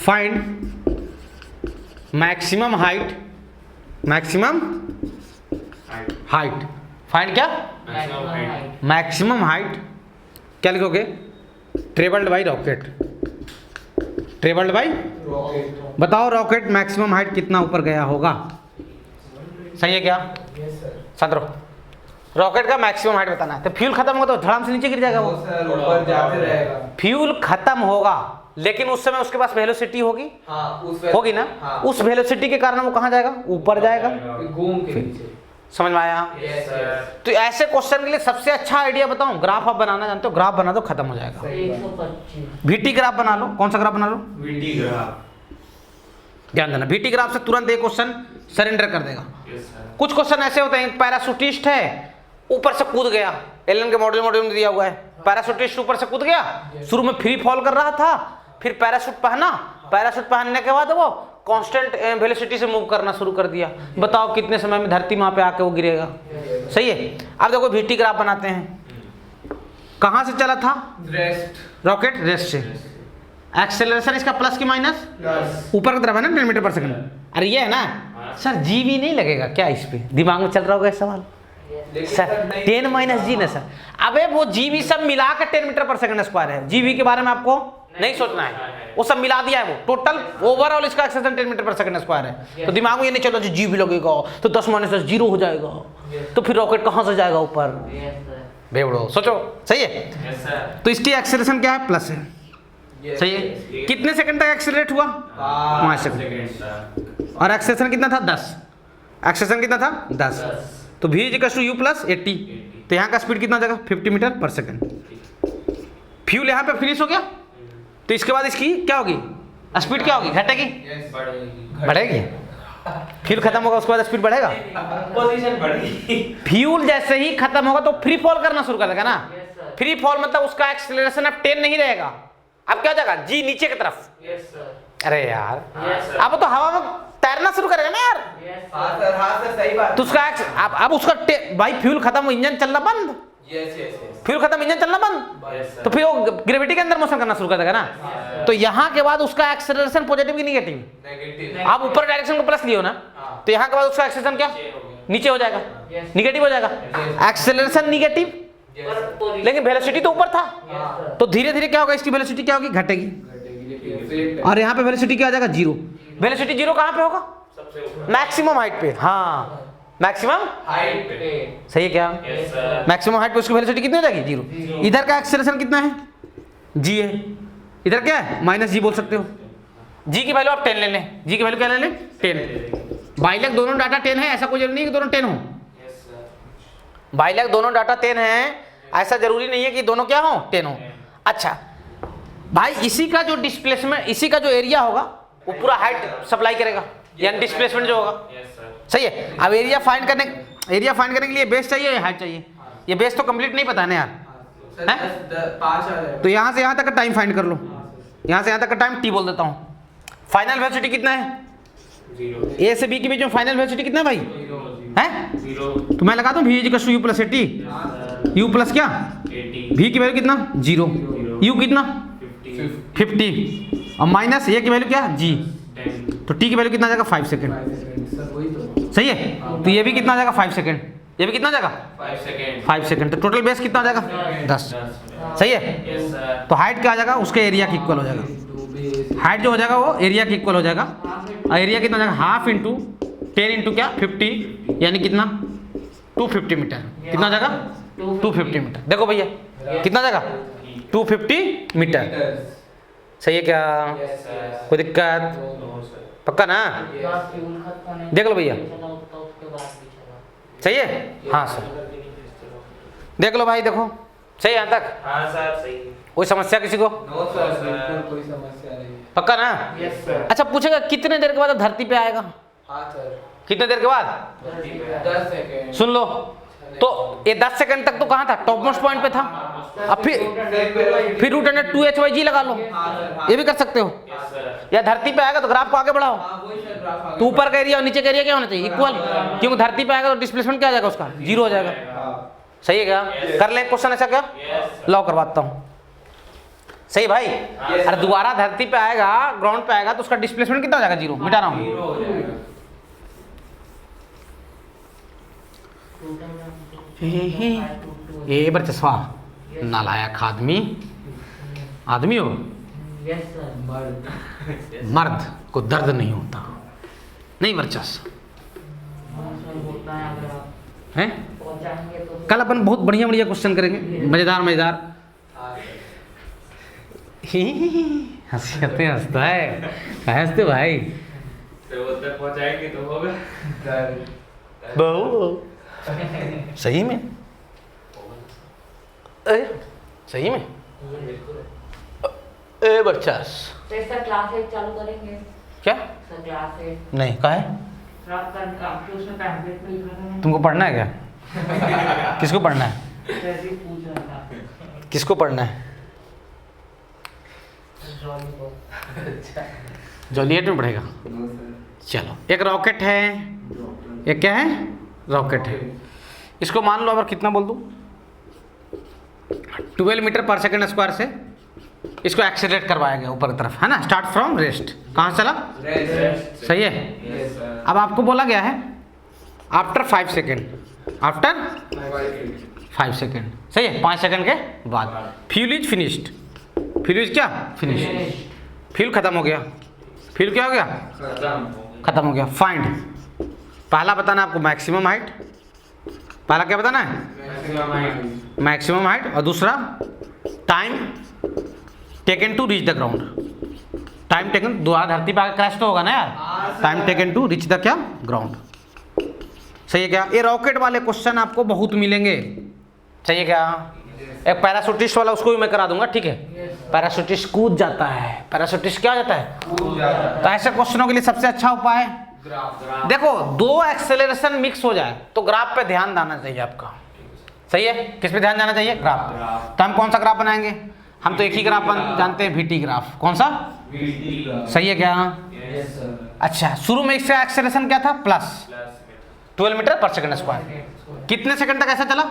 Find maximum height, maximum height, find क्या, मैक्सिमम हाइट क्या लिखोगे, travelled by rocket, travelled by, rocket. बताओ रॉकेट मैक्सिमम हाइट कितना ऊपर गया होगा। सही है क्या, यस सर। शांत रहो, रॉकेट का मैक्सिमम हाइट बताना है। तो फ्यूल खत्म होगा तो धड़ाम से नीचे गिर जाएगा वो। सर ऊपर जाते रहेगा। फ्यूल खत्म होगा लेकिन उस समय उसके पास वेलोसिटी होगी, हाँ उस होगी ना, हाँ। उस वेलोसिटी के कारण वो कहाँ जाएगा, ऊपर जाएगा। घूम के नीचे। समझ में आया? Yes sir. तो ऐसे क्वेश्चन के लिए सबसे अच्छा आइडिया बताऊं, ग्राफ आप बनाना जानते हो, ग्राफ बना दो खत्म हो जाएगा। 125 VT ग्राफ बना लो। कौन सा ग्राफ बना लो? VT graph. ध्यान देना, VT ग्राफ से तुरंत एक क्वेश्चन सरेंडर कर देगा। Yes sir. कुछ क्वेश्चन ऐसे होते हैं, पैराशूटिस्ट है ऊपर से कूद गया, एलन के मॉड्यूल में दिया हुआ है, पैराशूटिस्ट ऊपर से कूद गया, शुरू में फ्री फॉल कर रहा था, फिर पैराशूट पहना, पैराशूट पहनने के बाद वो कांस्टेंट वेलोसिटी से मूव करना शुरू कर दिया। बताओ कितने समय में धरती वहां पे आके वो गिरेगा। सही है। अब देखो VT ग्राफ बनाते हैं। कहां से चला था रेस्ट। रॉकेट? रेस्ट से। एक्सेलरेशन इसका प्लस की माइनस? प्लस। ऊपर की तरफ है ना 10 मीटर पर सेकंड। अरे ये है ना सर, जीवी नहीं लगेगा क्या इस पे? दिमाग में चल रहा होगा ये सवाल सर। 10 माइनस जी ना सर, अबे वो जीवी सब मिला कर 10 मीटर पर सेकंड स्क्वायर है। जीवी के बारे में आपको नहीं सोचना है, वो सब मिला दिया है। वो टोटल ओवरऑल इसका acceleration 10 metre per second square है। तो दिमाग में ये नहीं चलो जी भी लगेगा तो 10 माइनस 10 जीरो हो जाएगा, तो फिर रॉकेट कहां से जाएगा ऊपर? बेवड़ो सोचो। सही है। Yes sir. तो इसकी एक्सेलरेशन क्या है? प्लस है। सही है। कितने सेकंड तक एक्सेलरेट हुआ? 5 सेकंड। और एक्सेलरेशन कितना था? 10। एक्सेलरेशन कितना था? 10। तो v equal to u plus 80। तो यहाँ का स्पीड कितना हो जाएगा? 50 मीटर पर सेकंड। फ्यूल यहाँ पे फिनिश हो गया, तो इसके बाद इसकी क्या होगी? स्पीड क्या होगी? घटेगी? बढ़ेगी। फ्यूल खत्म होगा उसके बाद स्पीड बढ़ेगा। पोजीशन बढ़ेगी। फ्यूल जैसे ही खत्म होगा तो फ्री फॉल करना शुरू कर देगा ना। फ्री फॉल मतलब उसका एक्सेलरेशन अब 10 नहीं रहेगा, अब क्या हो जाएगा? जी नीचे की तरफ। अरे यार अब तो हवा में तैरना शुरू करेगा ना यार। हाँ सर सही बात। तो उसका अब उसका भाई फ्यूल खत्म, इंजन चलना बंद। Yes yes. फ्यूल खत्म, इंजन चलना बंद, तो फिर वो ग्रेविटी के अंदर मोशन करना शुरू कर देगा ना। तो यहाँ के बाद उसका एक्सेलरेशन पॉजिटिव की नेगेटिव? नेगेटिव। आप ऊपर डायरेक्शन को प्लस लियो ना, तो यहाँ के बाद उसका एक्सेलरेशन क्या? नीचे हो जाएगा, नेगेटिव हो जाएगा। एक्सेलरेशन नेगेटिव लेकिन वेलोसिटी तो ऊपर था, तो धीरे धीरे क्या होगा? इसकी वेलोसिटी क्या होगी? घटेगी। और यहाँ पे वेलोसिटी क्या आ जाएगा? 0। वेलोसिटी 0 कहाँ पे होगा? मैक्सिमम हाइट पे। हाँ मैक्सिमम हाइट पे। सही है क्या? Yes sir. मैक्सिमम हाइट पे उसकी वेलोसिटी कितनी हो जाएगी? 0। इधर का एक्सेलरेशन कितना है? g है। इधर क्या है? माइनस जी बोल सकते हो। g की वैल्यू आप 10 ले लें। g की वैल्यू क्या ले लें? 10। बाइलक दोनों डाटा 10 है, ऐसा कोई जरूरी नहीं कि दोनों 10 हो। बाइलक दोनों डाटा 10 है, ऐसा जरूरी नहीं है कि दोनों क्या हो? 10 हो। अच्छा भाई, इसी का जो डिस्प्लेसमेंट, इसी का जो एरिया होगा वो पूरा हाइट सप्लाई करेगा, यानी डिस्प्लेसमेंट जो होगा। Yes sir. सही है। अब एरिया फाइंड करने के लिए बेस चाहिए या हाइट चाहिए? ये बेस तो कंप्लीट नहीं पता है ना यार। सर 5 आ जाएगा। तो यहाँ से यहाँ तक का टाइम फाइंड कर लो। यहाँ से यहाँ तक का टाइम t बोल देता हूँ। फाइनल वेलोसिटी कितना है? 0 a से b के बीच में फाइनल वेलोसिटी कितना है भाई? है 0 तो मैं लगा दूँ v equal to u plus 80। u plus क्या? 80 v की वैल्यू कितना? 0। u कितना? 50 50। और माइनस a की वैल्यू क्या? g। 10 तो t की वैल्यू कितना आ जाएगा? 5 सेकेंड। सर वही तो। सही है। तो ये भी कितना आ जाएगा? 5 सेकेंड। ये भी कितना आ जाएगा? 5 सेकंड 5 सेकेंड। तो टोटल बेस कितना आ जाएगा? 10। सही है। Yes sir. तो हाइट क्या आ जाएगा? उसके एरिया के इक्वल हो जाएगा। हाइट जो हो जाएगा वो एरिया के इक्वल हो जाएगा। और एरिया कितना हो जाएगा? हाफ इंटू 10 इंटू क्या? 50, यानी कितना? 250 मीटर। कितना हो जाएगा? 250 मीटर। देखो भैया कितना जाएगा? 250 मीटर। सही है क्या? Yes sir. कोई दिक्कत? No sir. पक्का ना? देख लो भैया। सही है? हाँ सर देख लो भाई, देखो सही है यहाँ तक? हाँ सर सही है। कोई समस्या किसी को? नो सर बिल्कुल कोई समस्या नहीं है। पक्का ना? Yes sir. अच्छा पूछेगा कितने देर के बाद धरती पे आएगा? हाँ सर। कितने देर के बाद? 10 सेकंड। सुन लो, तो ये 10 सेकंड तक तो कहाँ था? टॉप मोस्ट पॉइंट पे था। अब फिर रूट अंडर 2h/g लगा लो, ये भी कर सकते हो। Yes sir. या धरती पे आएगा तो ग्राफ को आगे बढ़ाओ, हाँ वही सर ग्राफ आगे। तो ऊपर का एरिया और नीचे का एरिया क्या होना चाहिए? इक्वल, क्योंकि धरती पे आएगा तो डिस्प्लेसमेंट क्या आ जाएगा उसका? 0 हो जाएगा। हाँ। सही है क्या? कर ले क्वेश्चन ऐसा क्या? यस लॉ करवाता हूँ। सही भाई? अरे दोबारा धरती पे आएगा, ग्राउंड पे आएगा तो उसका डिस्प्लेसमेंट कितना हो जाएगा? 0। मिटा रहा हूँ। 0 हो जाएगा। ये बरचस्वा नालायक आदमी, आदमी हो मर्द को दर्द नहीं होता, नहीं वर्चस्व है। पहुंचाएंगे तो कल अपन बहुत बढ़िया बढ़िया क्वेश्चन करेंगे, मजेदार मजेदार। हंसी आते हंसता है, हंसते भाई तो वो तक पहुंचाएंगे तो होगा। बहु सही में, सही में ए बच्चा तो इसका क्लास 8 चालू करेंगे। क्या सर क्लास 8 नहीं कहा है रात का आपके उसमें पैम्पलेट में लिखा था। तुमको पढ़ना है क्या? किसको पढ़ना है? जैसे ही पूछ रहा था किसको पढ़ना है? जॉली को। जॉलियट में पढ़ेगा। No sir. चलो एक रॉकेट है, एक क्या है? रॉकेट है। इसको मान लो अगर कितना बोल दूं 12 मीटर पर सेकंड स्क्वायर से इसको एक्सेलरेट करवाया गया ऊपर की तरफ, है ना? Start from rest. कहाँ से चला? रेस्ट। सही है। Yes sir. अब आपको बोला गया है आफ्टर 5 सेकेंड, आफ्टर 5 सेकेंड, सही है, 5 सेकेंड के बाद fuel is finished. Fuel is क्या? फिनिश्ड। फ्यूल खत्म हो गया। फ्यूल क्या हो गया? खत्म हो गया। फाइंड, पहला बताना आपको मैक्सिमम हाइट, पहला क्या बताना है? मैक्सिमम हाइट, और दूसरा time taken to reach the ground. Time taken, दोबारा धरती पर क्रैश तो होगा ना यार। Time taken to reach the क्या? ग्राउंड। सही है क्या? ये रॉकेट वाले क्वेश्चन आपको बहुत मिलेंगे। सही है क्या? एक पैराशूटिस्ट वाला उसको भी मैं करा दूंगा, ठीक है? पैराशूटिस्ट कूद जाता है, पैराशूटिस्ट क्या हो जाता है? तो ऐसे क्वेश्चनों के लिए सबसे अच्छा उपाय है देखो, दो एक्सेलरेशन मिक्स हो जाए तो ग्राफ पे ध्यान देना चाहिए आपका। सही है? किस पे ध्यान देना चाहिए? ग्राफ। तो हम कौन सा ग्राफ बनाएंगे? हम तो एक ही ग्राफ जानते हैं, VT ग्राफ। कौन सा? सही है क्या? Yes sir. अच्छा, शुरू में इसका एक्सेलरेशन क्या था? Plus 12 metre per second square. कितने सेकंड तक ऐसा चला?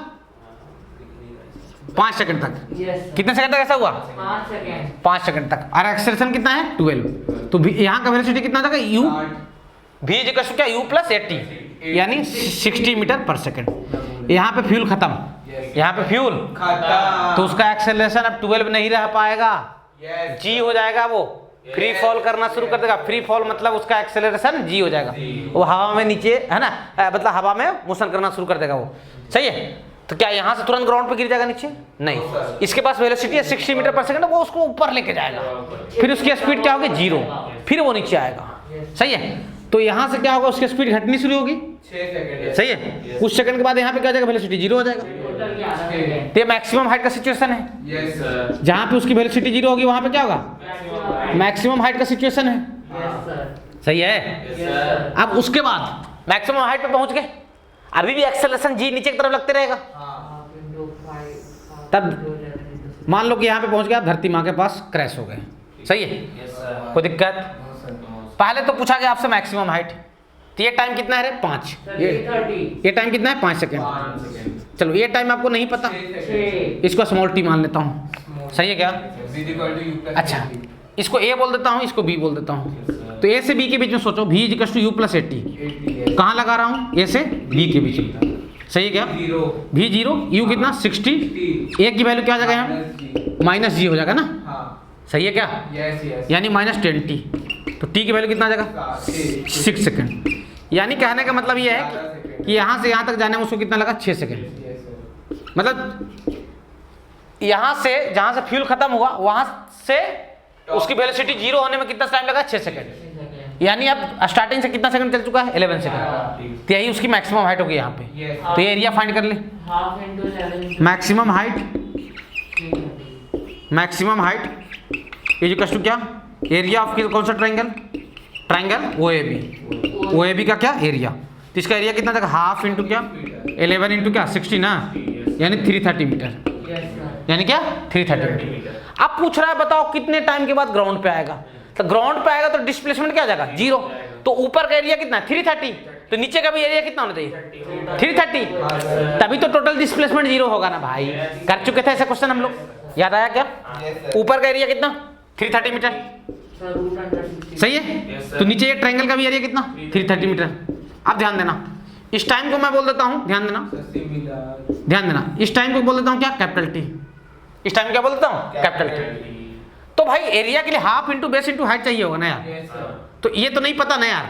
5 सेकंड तक। यस कितने सेकंड तक ऐसा हुआ? 5 सेकंड। 5 सेकंड तक। और एक्सेलरेशन कितना है? 12। तो यहाँ का वेलोसिटी कितना था? U V इक्वल क्या? U प्लस 80 यानी 60 मीटर पर सेकंड। यहाँ पे फ्यूल खत्म, यहाँ पे फ्यूल खत्म। तो उसका एक्सेलरेशन अब 12 नहीं रह पाएगा, यस। G हो जाएगा, वो फ्री फॉल करना शुरू कर देगा। फ्री फॉल मतलब उसका एक्सेलरेशन G हो जाएगा, वो हवा में नीचे, है ना, मतलब हवा में मोशन करना शुरू कर देगा वो। सही है? तो क्या यहाँ से तुरंत ग्राउंड पे गिर जाएगा नीचे? नहीं, इसके पास वेलोसिटी है 60 मीटर पर सेकंड, वो उसको ऊपर लेके जाएगा, फिर उसकी स्पीड क्या होगी? 0, फिर वो नीचे आएगा। सही है? तो यहाँ से क्या होगा? उसकी स्पीड घटनी शुरू होगी। 6 सेकंड। सही है? कुछ सेकंड के बाद यहाँ पे क्या हो जाएगा? वेलोसिटी 0 हो जाएगा। Total 11 second. तो ये मैक्सिमम हाइट का सिचुएशन है। Yes sir. जहाँ पे उसकी वेलोसिटी 0 होगी वहाँ पे क्या होगा? मैक्सिमम हाइट का सिचुएशन है। Yes sir. सही है? Yes sir. अब उसके बाद मैक्सिमम हाइट पे पहुंच गए, अभी भी एक्सेलरेशन G नीचे की तरफ लगते रहेगा। तब मान लो कि यहाँ पे पहुंच गया, धरती माँ के पास क्रैश हो गए। सही है? कोई दिक्कत? पहले तो पूछा गया आपसे मैक्सिमम हाइट, तो ये टाइम कितना है रे? 5। ये टाइम कितना है? 5 सेकेंड। चलो ये टाइम आपको नहीं पता, 6। इसको स्मॉल टी मान लेता हूँ। सही है क्या? अच्छा, इसको A बोल देता हूँ, इसको B बोल देता हूँ। तो A से B के बीच में सोचो, V equal to U plus 80। कहाँ लगा रहा हूँ? A से B के बीच में। सही है क्या? V 0, U कितना? 60। A की वैल्यू क्या आ जाएगा यहाँ? माइनस G हो जाएगा ना? सही है क्या? Yes yes. यानी -10T। तो T की वैल्यू कितना आ जाएगा? 6 सेकेंड। यानी कहने का मतलब ये है कि यहाँ से यहाँ तक जाने में उसको कितना लगा? 6 सेकेंड। मतलब यहाँ से जहाँ से फ्यूल खत्म हुआ वहाँ से उसकी वेलोसिटी 0 होने में कितना टाइम लगा? 6 सेकेंड। यानी अब स्टार्टिंग से कितना सेकंड चल चुका है? 11 सेकंड। तो यही उसकी मैक्सिमम हाइट होगी यहाँ पे। तो ये एरिया फाइंड कर ले। Half into 11। Maximum height, maximum height is equal to क्या? एरिया ऑफ कौन सा ट्रायंगल? Triangle OAB। OAB का क्या? एरिया। तो इसका एरिया कितना था? हाफ इंटू क्या? 11 इंटू क्या? 60 ना, यानी 330 मीटर। Yes sir. यानी क्या? 330 मीटर। अब पूछ रहा है बताओ कितने टाइम के बाद ग्राउंड पे आएगा? तो ग्राउंड पे आएगा तो डिस्प्लेसमेंट क्या आ जाएगा? 0। तो ऊपर का एरिया कितना? 330। तो नीचे का भी एरिया कितना होना चाहिए? 330। तभी तो टोटल डिस्प्लेसमेंट 0 होगा ना भाई। कर चुके थे ऐसा क्वेश्चन हम लोग, याद आया क्या? ऊपर का एरिया कितना? 330 मीटर। Sir root under 60। सही है? तो नीचे ये ट्रायंगल का भी एरिया कितना? 330 मीटर। अब ध्यान देना, इस टाइम को मैं बोल देता हूँ, ध्यान देना, ध्यान देना, इस टाइम को बोल देता हूँ क्या? Capital T। इस टाइम क्या बोल देता हूँ? Capital T। तो भाई एरिया के लिए half into base into height चाहिए होगा ना यार। तो ये तो नहीं पता ना यार।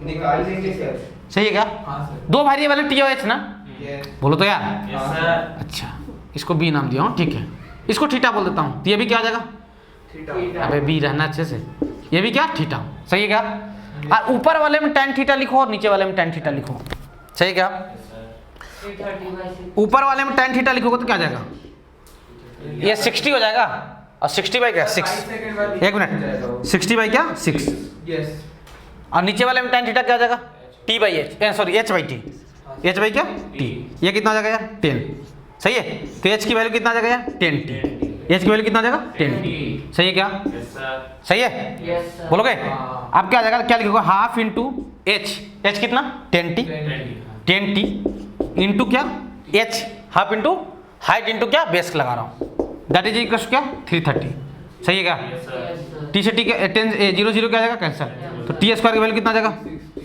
निकाल देंगे सर। सही है क्या? हाँ सर। 2 वेरिएबल है T और H ना, Yes. बोलो तो यार। Yes sir. अच्छा, इसको बी नाम दिया हूँ, ठीक है। इसको थीटा बोल देता हूँ, तो ये भी क्या आ जाएगा? अबे बी रहना अच्छे से। ये भी क्या? थीटा। सही है क्या? और ऊपर वाले में tan थीटा लिखो और नीचे वाले में tan थीटा लिखो। सही है क्या? 330/6 ऊपर वाले में tan थीटा लिखोगे तो क्या आ जाएगा? ये 60 हो जाएगा। और 60 बाई क्या? 6। 5 सेकंड बाद एक मिनट, 60 बाई क्या? 6। Yes. और नीचे वाले में tan थीटा क्या आ जाएगा? t by H, sorry h by T. h by क्या? t। ये कितना आ जाएगा यार? 10। सही है? तो h की वैल्यू कितना आ जाएगा यार? 10t। h की वैल्यू कितना आ जाएगा? 10t। सही है क्या? Yes sir. सही है? Yes sir. बोलोगे? अब क्या आ जाएगा? क्या लिखोगे? Half into h। h कितना? 10t। 10t इंटू क्या? h। Half into height into क्या? बेस लगा रहा हूँ। दैट इज इक्वल क्या? 330। सही है क्या? Yes sir. Yes sir. t से t के 10 0 0 क्या आ जाएगा? कैंसिल। तो t स्क्वायर की वैल्यू कितना आ जाएगा?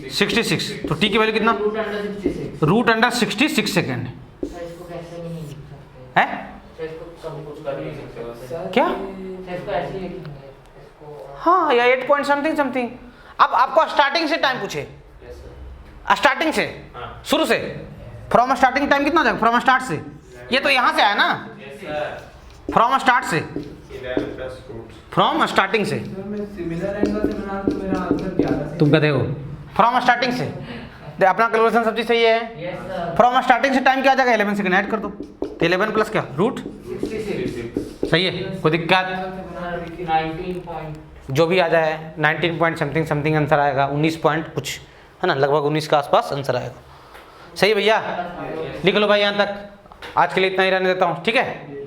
66। तो t की वैल्यू कितना? रूट अंडर 66 √66 सेकेंड सर, इसको कैसे भी नहीं लिख सकते है। सर, इसको कभी कुछ कर नहीं सकते वैसे। क्या? सर, इसको ऐसे ही लिखेंगे इसको। हाँ, या 8 पॉइंट समथिंग समथिंग। अब आपको स्टार्टिंग से टाइम पूछे, यस सर। स्टार्टिंग से, हाँ। शुरू से, फ्रॉम स्टार्टिंग टाइम कितना हो जाएगा? फ्रॉम स्टार्ट से। ये तो यहाँ से आया ना, यस सर। फ्रॉम स्टार्ट से, 11 प्लस रूट। फ्रॉम स्टार्टिंग से। सर मैं सिमिलर एंगल से बना तो मेरा आंसर 11 से। तुम कहते हो फ्रॉम स्टार्टिंग से। दे अपना कैलकुलेशन सब चीज सही है। Yes sir. फ्रॉम स्टार्टिंग से टाइम क्या आ जाएगा? 11 सेकंड ऐड कर दो। तो 11 प्लस क्या? रूट। 66 सही है, कोई दिक्कत? 19 पॉइंट जो भी आ जाए 19 पॉइंट समथिंग समथिंग आंसर आएगा। 19 पॉइंट कुछ है ना, लगभग 19 के आसपास आंसर आएगा। सही है भैया? लिख लो भाई यहाँ तक। आज के लिए इतना ही रहने देता हूँ, ठीक है।